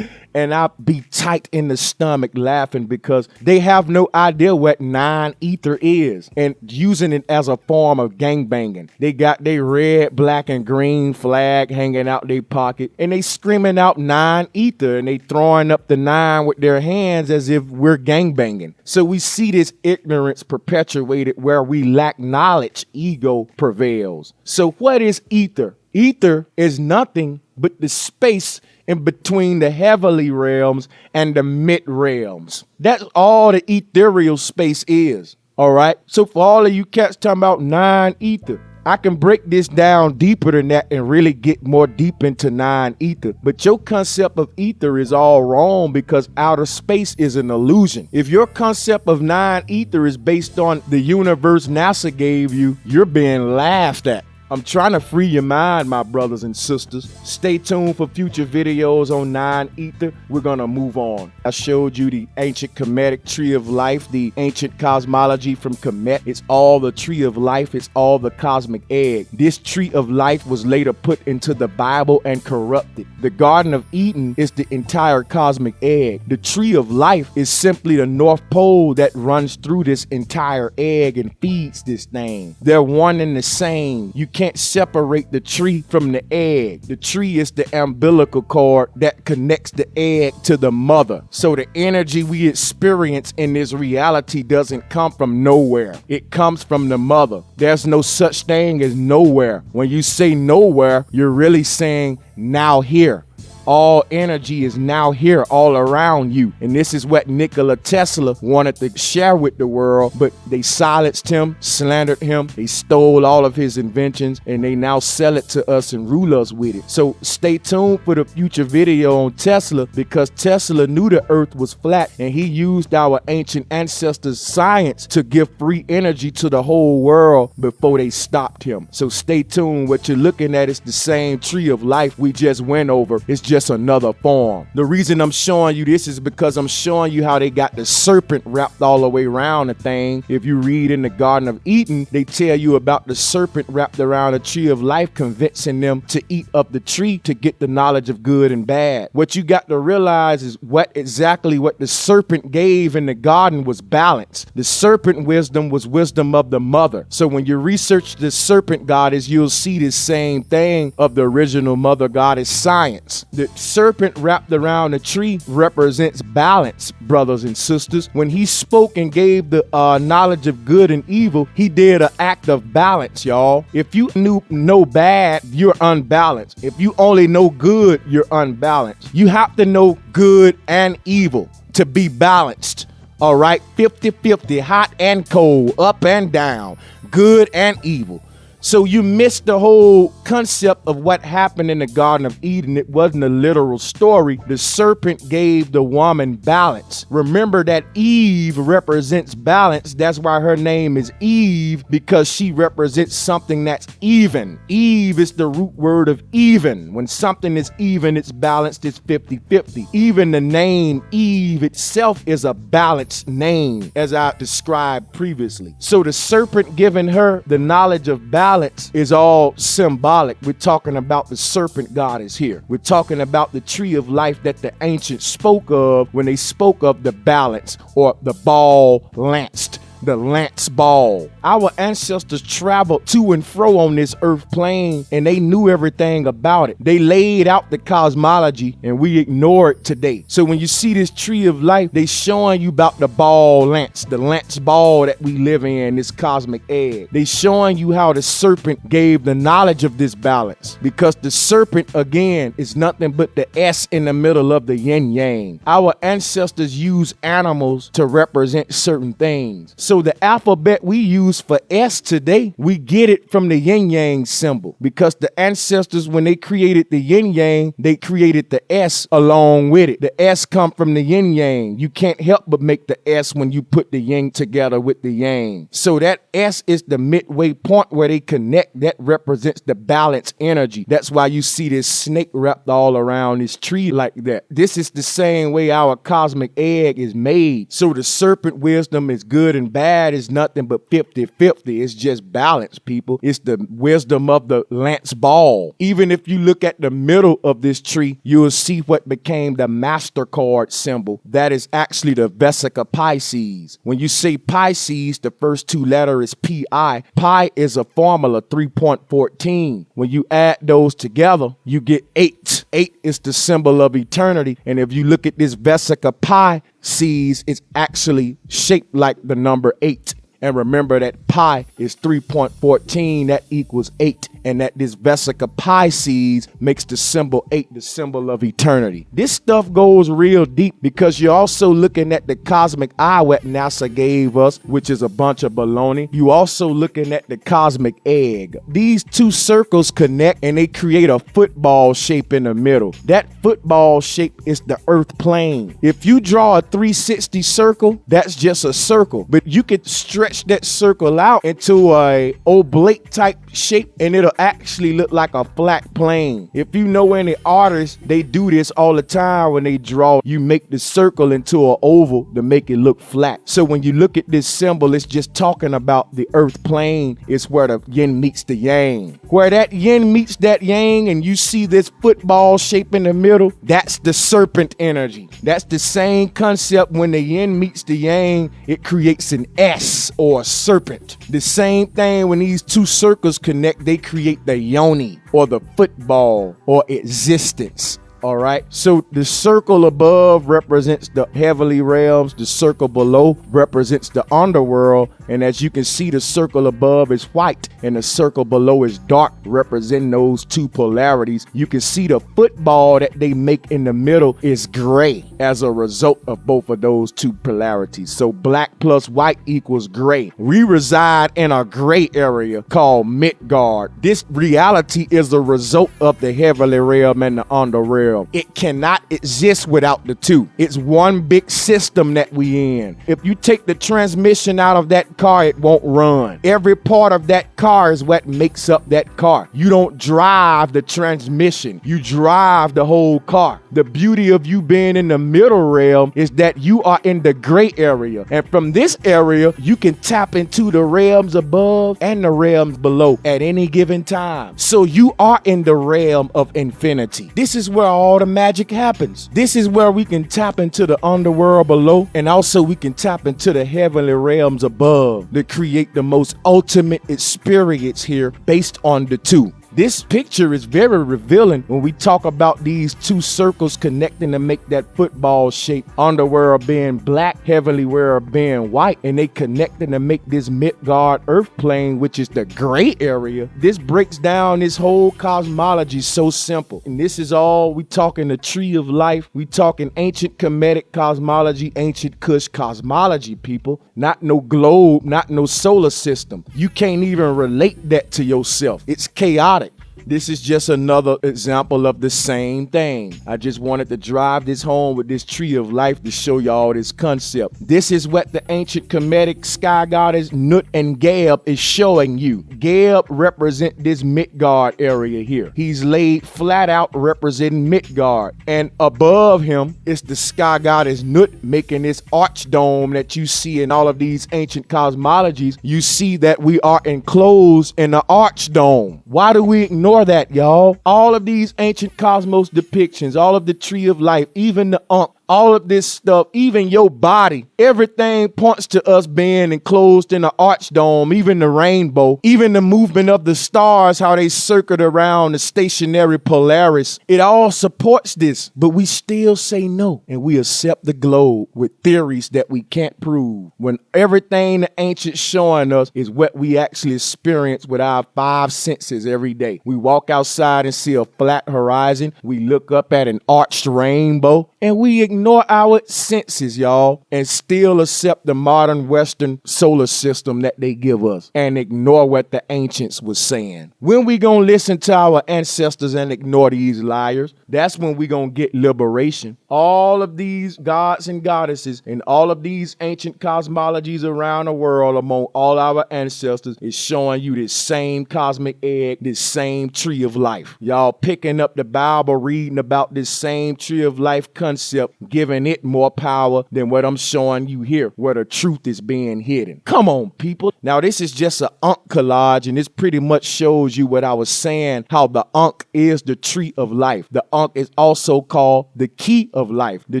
And I be tight in the stomach laughing because they have no idea what non-ether is and using it as a form of gangbanging. They got their red, black, and green flag hanging out their pocket, and they screaming out non-ether, and they throwing up the nine with their hands as if we're gangbanging. So we see this ignorance perpetuated where we lack knowledge. Ego prevails. So what is ether? Ether is nothing but the space in between the heavenly realms and the mid realms. That's all the ethereal space is. All right. So for all of you cats talking about non-ether, I can break this down deeper than that and really get more deep into non-ether. But your concept of ether is all wrong because outer space is an illusion. If your concept of non-ether is based on the universe NASA gave you, you're being laughed at. I'm trying to free your mind, my brothers and sisters. Stay tuned for future videos on non-ether. We're going to move on. I showed you the ancient Kemetic tree of life, the ancient cosmology from Kemet. It's all the tree of life. It's all the cosmic egg. This tree of life was later put into the Bible and corrupted. The Garden of Eden is the entire cosmic egg. The tree of life is simply the North Pole that runs through this entire egg and feeds this thing. They're one and the same. You can't can't separate the tree from the egg. The tree is the umbilical cord that connects the egg to the mother. So the energy we experience in this reality doesn't come from nowhere. It comes from the mother. There's no such thing as nowhere. When you say nowhere, you're really saying now here. All energy is now here all around you. And this is what Nikola Tesla wanted to share with the world, but they silenced him, slandered him, they stole all of his inventions, and they now sell it to us and rule us with it. So stay tuned for the future video on Tesla, because Tesla knew the earth was flat, and he used our ancient ancestors' science to give free energy to the whole world before they stopped him. So stay tuned. What you're looking at is the same tree of life we just went over. It's just another form. The reason I'm showing you this is because I'm showing you how they got the serpent wrapped all the way around the thing. If you read in the Garden of Eden, they tell you about the serpent wrapped around the tree of life, convincing them to eat of the tree to get the knowledge of good and bad. What you got to realize is what the serpent gave in the garden was balance. The serpent wisdom was wisdom of the mother. So when you research the serpent goddess, you'll see the same thing of the original mother goddess, science. The serpent wrapped around the tree represents balance, brothers and sisters. When he spoke and gave the knowledge of good and evil, he did an act of balance, y'all. If you know bad, you're unbalanced. If you only know good, you're unbalanced. You have to know good and evil to be balanced. All right, 50-50, hot and cold, up and down, good and evil. So you missed the whole concept of what happened in the Garden of Eden. It wasn't a literal story. The serpent gave the woman balance. Remember that Eve represents balance. That's why her name is Eve, because she represents something that's even. Eve is the root word of even. When something is even, it's balanced, it's 50-50. Even the name Eve itself is a balanced name, as I described previously. So the serpent giving her the knowledge of balance is all symbolic. We're talking about the serpent goddess here. We're talking about the tree of life that the ancients spoke of when they spoke of the balance, or the ball lanced. The lance ball. Our ancestors traveled to and fro on this earth plane, and they knew everything about it. They laid out the cosmology, and we ignore it today. So when you see this tree of life, they showing you about the ball lance, the lance ball that we live in, this cosmic egg. They showing you how the serpent gave the knowledge of this balance, because the serpent, again, is nothing but the S in the middle of the yin yang. Our ancestors use animals to represent certain things. So the alphabet we use for S today, we get it from the yin yang symbol, because the ancestors, when they created the yin yang, they created the S along with it. The S come from the yin yang. You can't help but make the S when you put the yin together with the yang. So that S is the midway point where they connect. That represents the balance energy. That's why you see this snake wrapped all around this tree like that. This is the same way our cosmic egg is made. So the serpent wisdom is good and bad is nothing but 50-50. It's just balance, people. It's the wisdom of the lance ball. Even if you look at the middle of this tree, you will see what became the MasterCard symbol. That is actually the Vesica Pisces. When you say Pisces, the first two letters is Pi. Pi is a formula, 3.14. When you add those together, you get 8. 8 is the symbol of eternity. And if you look at this Vesica Pisces, it's actually shaped like the number 8. And remember that pi is 3.14, that equals 8. And that this Vesica Pisces makes the symbol 8, the symbol of eternity. This stuff goes real deep, because you're also looking at the cosmic eye what NASA gave us, which is a bunch of baloney. You also looking at the cosmic egg. These two circles connect and they create a football shape in the middle. That football shape is the earth plane. If you draw a 360 circle, that's just a circle. But you could stretch that circle out into a oblate type shape, and it'll actually look like a flat plane. If you know any artists, they do this all the time when they draw. You make the circle into an oval to make it look flat. So when you look at this symbol, it's just talking about the earth plane. It's where the yin meets the yang. Where that yin meets that yang, and you see this football shape in the middle, that's the serpent energy. That's the same concept. When the yin meets the yang, it creates an S, or a serpent. The same thing when these two circles connect, they create create the yoni or the football or existence. All right. So the circle above represents the heavenly realms. The circle below represents the underworld. And as you can see, the circle above is white and the circle below is dark, representing those two polarities. You can see the football that they make in the middle is gray as a result of both of those two polarities. So black plus white equals gray. We reside in a gray area called Midgard. This reality is a result of the heavenly realm and the underworld. It cannot exist without the two. It's one big system that we in. If you take the transmission out of that car, it won't run. Every part of that car is what makes up that car. You don't drive the transmission. You drive the whole car. The beauty of you being in the middle realm is that you are in the gray area. And from this area, you can tap into the realms above and the realms below at any given time. So you are in the realm of infinity. This is where all the magic happens. This is where we can tap into the underworld below, and also we can tap into the heavenly realms above to create the most ultimate experience here based on the two. This picture is very revealing when we talk about these two circles connecting to make that football shape. Underworld being black, heavenly world being white, and they connecting to make this Midgard earth plane, which is the gray area. This breaks down this whole cosmology so simple. And this is all we talking the tree of life. We talking ancient Kemetic cosmology, ancient Kush cosmology, people. Not no globe, not no solar system. You can't even relate that to yourself. It's chaotic. This is just another example of the same thing. I just wanted to drive this home with this tree of life to show y'all this concept. This is what the ancient Kemetic sky goddess Nut and Geb is showing you. Geb represent this Midgard area here. He's laid flat out representing Midgard. And above him is the sky goddess Nut making this arch dome that you see in all of these ancient cosmologies. You see that we are enclosed in the arch dome. Why do we ignore that, y'all? All of these ancient cosmos depictions, all of the tree of life, even the Ankh, all of this stuff, even your body, everything points to us being enclosed in an arch dome, even the rainbow, even the movement of the stars, how they circuit around the stationary Polaris. It all supports this, but we still say no, and we accept the globe with theories that we can't prove, when everything the ancients showing us is what we actually experience with our five senses every day. We walk outside and see a flat horizon, we look up at an arched rainbow, and we ignore our senses, y'all, and still accept the modern Western solar system that they give us and ignore what the ancients was saying. When we gonna listen to our ancestors and ignore these liars, that's when we gonna get liberation. All of these gods and goddesses and all of these ancient cosmologies around the world among all our ancestors is showing you this same cosmic egg, this same tree of life. Y'all picking up the Bible, reading about this same tree of life concept, giving it more power than what I'm showing you here, where the truth is being hidden. Come on, people. Now, this is just an Ankh collage, and this pretty much shows you what I was saying, how the Ankh is the tree of life. The Ankh is also called the key of life. The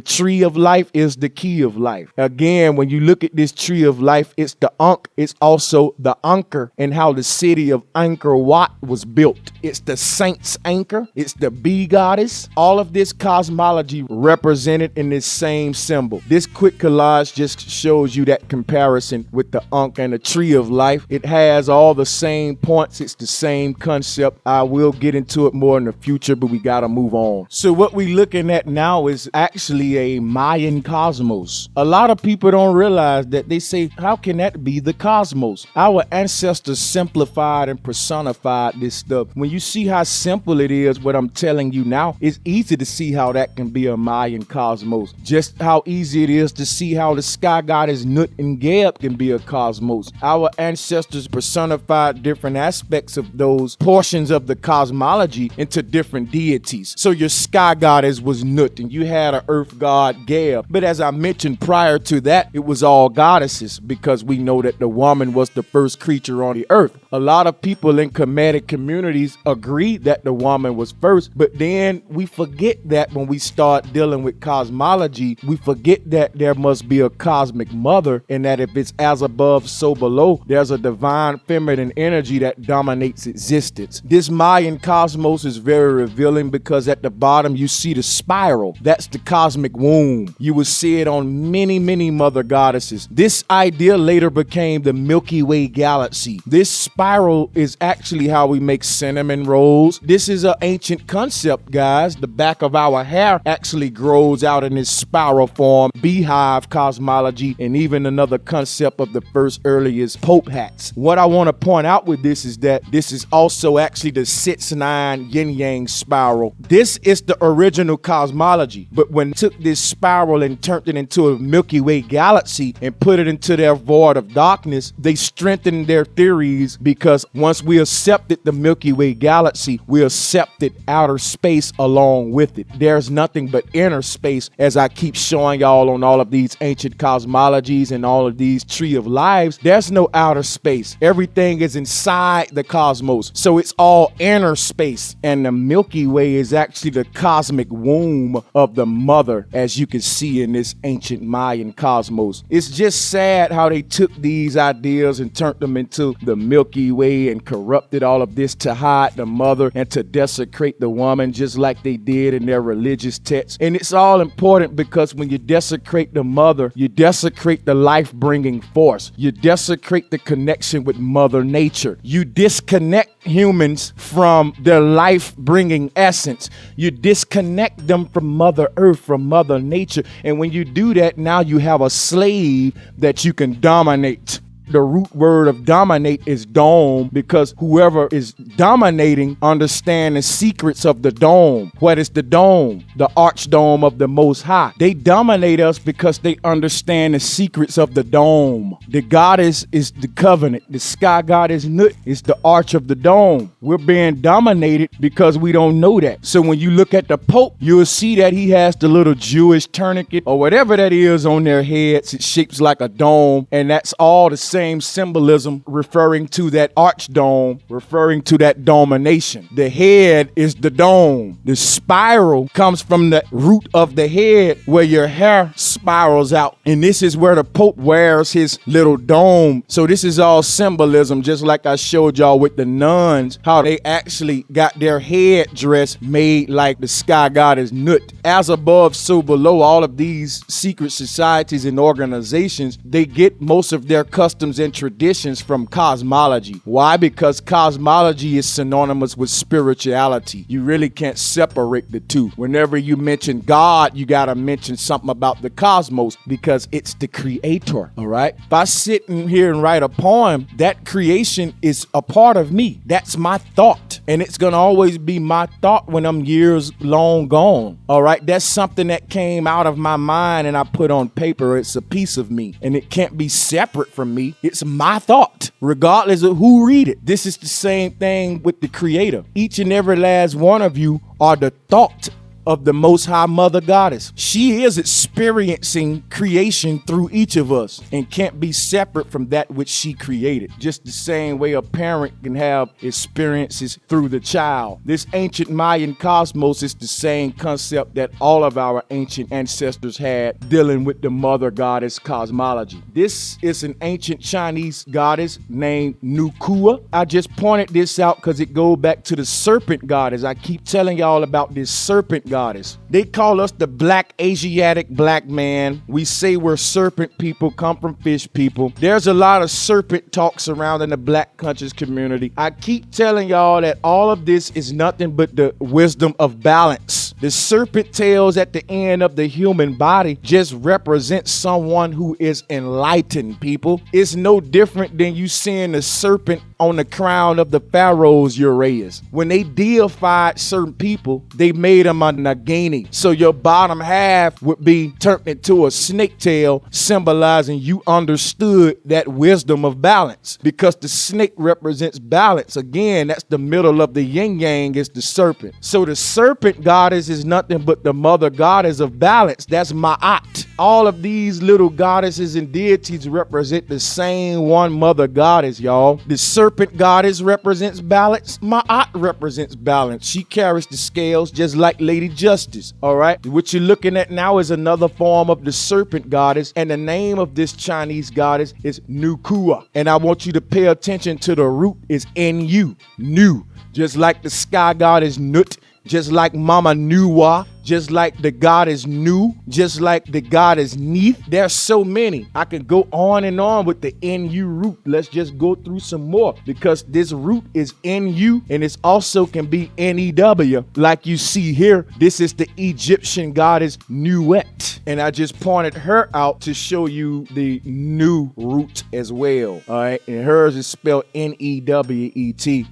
tree of life is the key of life. Again, when you look at this tree of life, it's the Ankh. It's also the anchor, and how the city of Angkor Wat was built. It's the saint's anchor. It's the bee goddess. All of this cosmology represented in this same symbol. This quick collage just shows you that comparison with the Ankh and the tree of life. It has all the same points. It's the same concept. I will get into it more in the future, but we gotta move on. So what we looking at now is actually a Mayan cosmos. A lot of people don't realize that. They say, how can that be the cosmos? Our ancestors simplified and personified this stuff. When you see how simple it is, what I'm telling you now, it's easy to see how that can be a Mayan cosmos. Just how easy it is to see how the sky goddess Nut and Geb can be a cosmos. Our ancestors personified different aspects of those portions of the cosmology into different deities. So your sky goddess was Nut, and you had an earth god Geb. But as I mentioned prior to that, it was all goddesses, because we know that the woman was the first creature on the earth. A lot of people in Kemetic communities agree that the woman was first, but then we forget that when we start dealing with cosmology. cosmology, we forget that there must be a cosmic mother, and that if it's as above, so below, there's a divine feminine energy that dominates existence. This Mayan cosmos is very revealing because at the bottom you see the spiral. That's the cosmic womb. You will see it on many, many mother goddesses. This idea later became the Milky Way galaxy. This spiral is actually how we make cinnamon rolls. This is an ancient concept, guys. The back of our hair actually grows out in this spiral form. Beehive cosmology, and even another concept of the first earliest Pope hats. What I want to point out with this is that this is also actually the 6-9 yin-yang spiral. This is the original cosmology, but when they took this spiral and turned it into a Milky Way galaxy and put it into their void of darkness, they strengthened their theories, because once we accepted the Milky Way galaxy, we accepted outer space along with it. There's nothing but inner space, as I keep showing y'all on all of these ancient cosmologies and all of these tree of lives. There's no outer space. Everything is inside the cosmos, so it's all inner space, and the Milky Way is actually the cosmic womb of the mother, as you can see in this ancient Mayan cosmos. It's just sad how they took these ideas and turned them into the Milky Way and corrupted all of this to hide the mother and to desecrate the woman, just like they did in their religious texts. And it's all important because when you desecrate the mother, you desecrate the life-bringing force. You desecrate the connection with Mother Nature. You disconnect humans from their life-bringing essence. You disconnect them from Mother Earth, from Mother Nature. And when you do that, now you have a slave that you can dominate. The root word of dominate is dome, because whoever is dominating understands the secrets of the dome. What is the dome? The archdome of the Most High. They dominate us because they understand the secrets of the dome. The goddess is the covenant. The sky goddess Nut is the arch of the dome. We're being dominated because we don't know that. So when you look at the Pope, you'll see that he has the little Jewish tourniquet or whatever that is on their heads. It shapes like a dome, and that's all the same symbolism, referring to that archdome, referring to that domination. The head is the dome. The spiral comes from the root of the head, where your hair spirals out. And this is where the Pope wears his little dome. So this is all symbolism, just like I showed y'all with the nuns, how they actually got their head dress made like the sky goddess Nut. As above, so below. All of these secret societies and organizations, they get most of their customs and traditions from cosmology. Why? Because cosmology is synonymous with spirituality. You really can't separate the two. Whenever you mention God, you got to mention something about the cosmos, because it's the creator. All right. If I sit in here and write a poem, that creation is a part of me. That's my thought. And it's going to always be my thought when I'm years long gone. All right. That's something that came out of my mind and I put on paper. It's a piece of me, and it can't be separate from me. It's my thought, regardless of who read it. This is the same thing with the creator. Each and every last one of you are the thought of the Most High Mother Goddess. She is experiencing creation through each of us and can't be separate from that which she created. Just the same way a parent can have experiences through the child. This ancient Mayan cosmos is the same concept that all of our ancient ancestors had, dealing with the Mother Goddess cosmology. This is an ancient Chinese goddess named Nukua. I just pointed this out because it goes back to the serpent goddess. I keep telling y'all about this serpent goddess. They call us the black Asiatic black man. We say we're serpent people, come from fish people. There's a lot of serpent talk surrounding the black conscious community. I keep telling y'all that all of this is nothing but the wisdom of balance. The serpent tails at the end of the human body just represent someone who is enlightened, people. It's no different than you seeing the serpent on the crown of the pharaoh's Uraeus. When they deified certain people, they made them a Nagini. So your bottom half would be turned into a snake tail, symbolizing you understood that wisdom of balance, because the snake represents balance. Again, that's the middle of the yin yang, is the serpent. So the serpent goddess is nothing but the mother goddess of balance. That's Ma'at. All of these little goddesses and deities represent the same one mother goddess, y'all. The serpent goddess represents balance. Ma'at represents balance. She carries the scales just like Lady Justice, all right? What you're looking at now is another form of the serpent goddess, and the name of this Chinese goddess is Nukua. And I want you to pay attention to the root is Nu, Nu. Just like the sky god is Nut, just like Mama Nuwa, just like the god is Nu, just like the god is Neith. There's so many. I could go on and on with the Nu root. Let's just go through some more, because this root is Nu, and it also can be New. Like you see here, this is the Egyptian goddess Nuet, and I just pointed her out to show you the Nu root as well. All right, and hers is spelled Newet.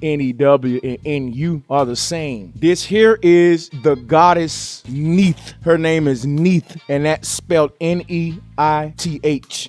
New and Nu are the same. This here is the goddess Neith. Her name is Neith, and that's spelled Neith.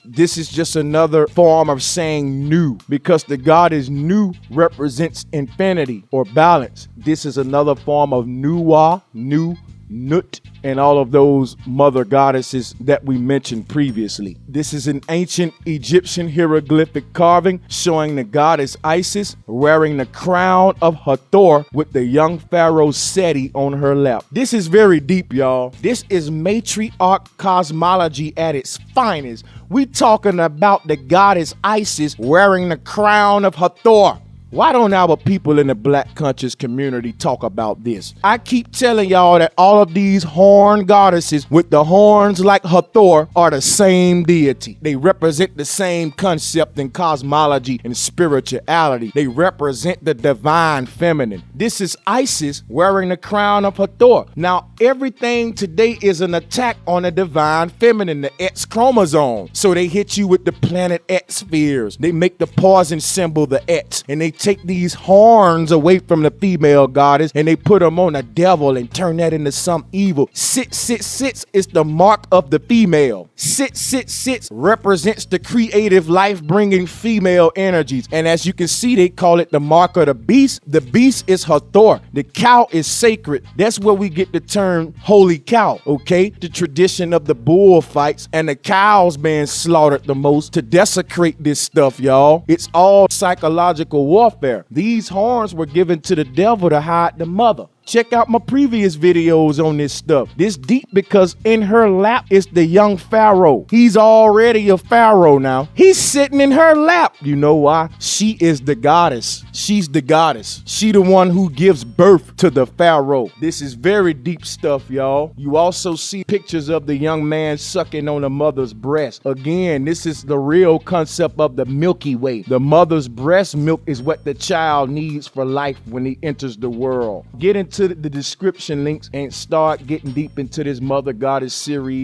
This is just another form of saying Nu, because the goddess Nu represents infinity or balance. This is another form of Nuwa, Nu, Nut, and all of those mother goddesses that we mentioned previously. This is an ancient Egyptian hieroglyphic carving showing the goddess Isis wearing the crown of Hathor with the young pharaoh Seti on her lap. This is very deep, y'all. This is matriarch cosmology at its finest. We talking about the goddess Isis wearing the crown of Hathor. Why don't our people in the Black conscious community talk about this? I keep telling y'all that all of these horn goddesses with the horns like Hathor are the same deity. They represent the same concept in cosmology and spirituality. They represent the divine feminine. This is Isis wearing the crown of Hathor. Now, everything today is an attack on the divine feminine, the X chromosome. So they hit you with the planet X spheres. They make the poison symbol the X, and they take these horns away from the female goddess and they put them on the devil and turn that into some evil. 666 is the mark of the female. 666 represents the creative, life-bringing female energies. And as you can see, they call it the mark of the beast. The beast is Hathor. The cow is sacred. That's where we get the term holy cow, okay? The tradition of the bullfights and the cows being slaughtered the most to desecrate this stuff, y'all. It's all psychological warfare. These horns were given to the devil to hide the mother. Check out my previous videos on this stuff. This deep because in her lap is the young pharaoh. He's already a pharaoh now. He's sitting in her lap. You know why? She is the goddess. She's the goddess. She the one who gives birth to the pharaoh. This is very deep stuff, y'all. You also see pictures of the young man sucking on the mother's breast. Again, this is the real concept of the Milky Way. The mother's breast milk is what the child needs for life when he enters the world. Get into the description links and start getting deep into this mother goddess series.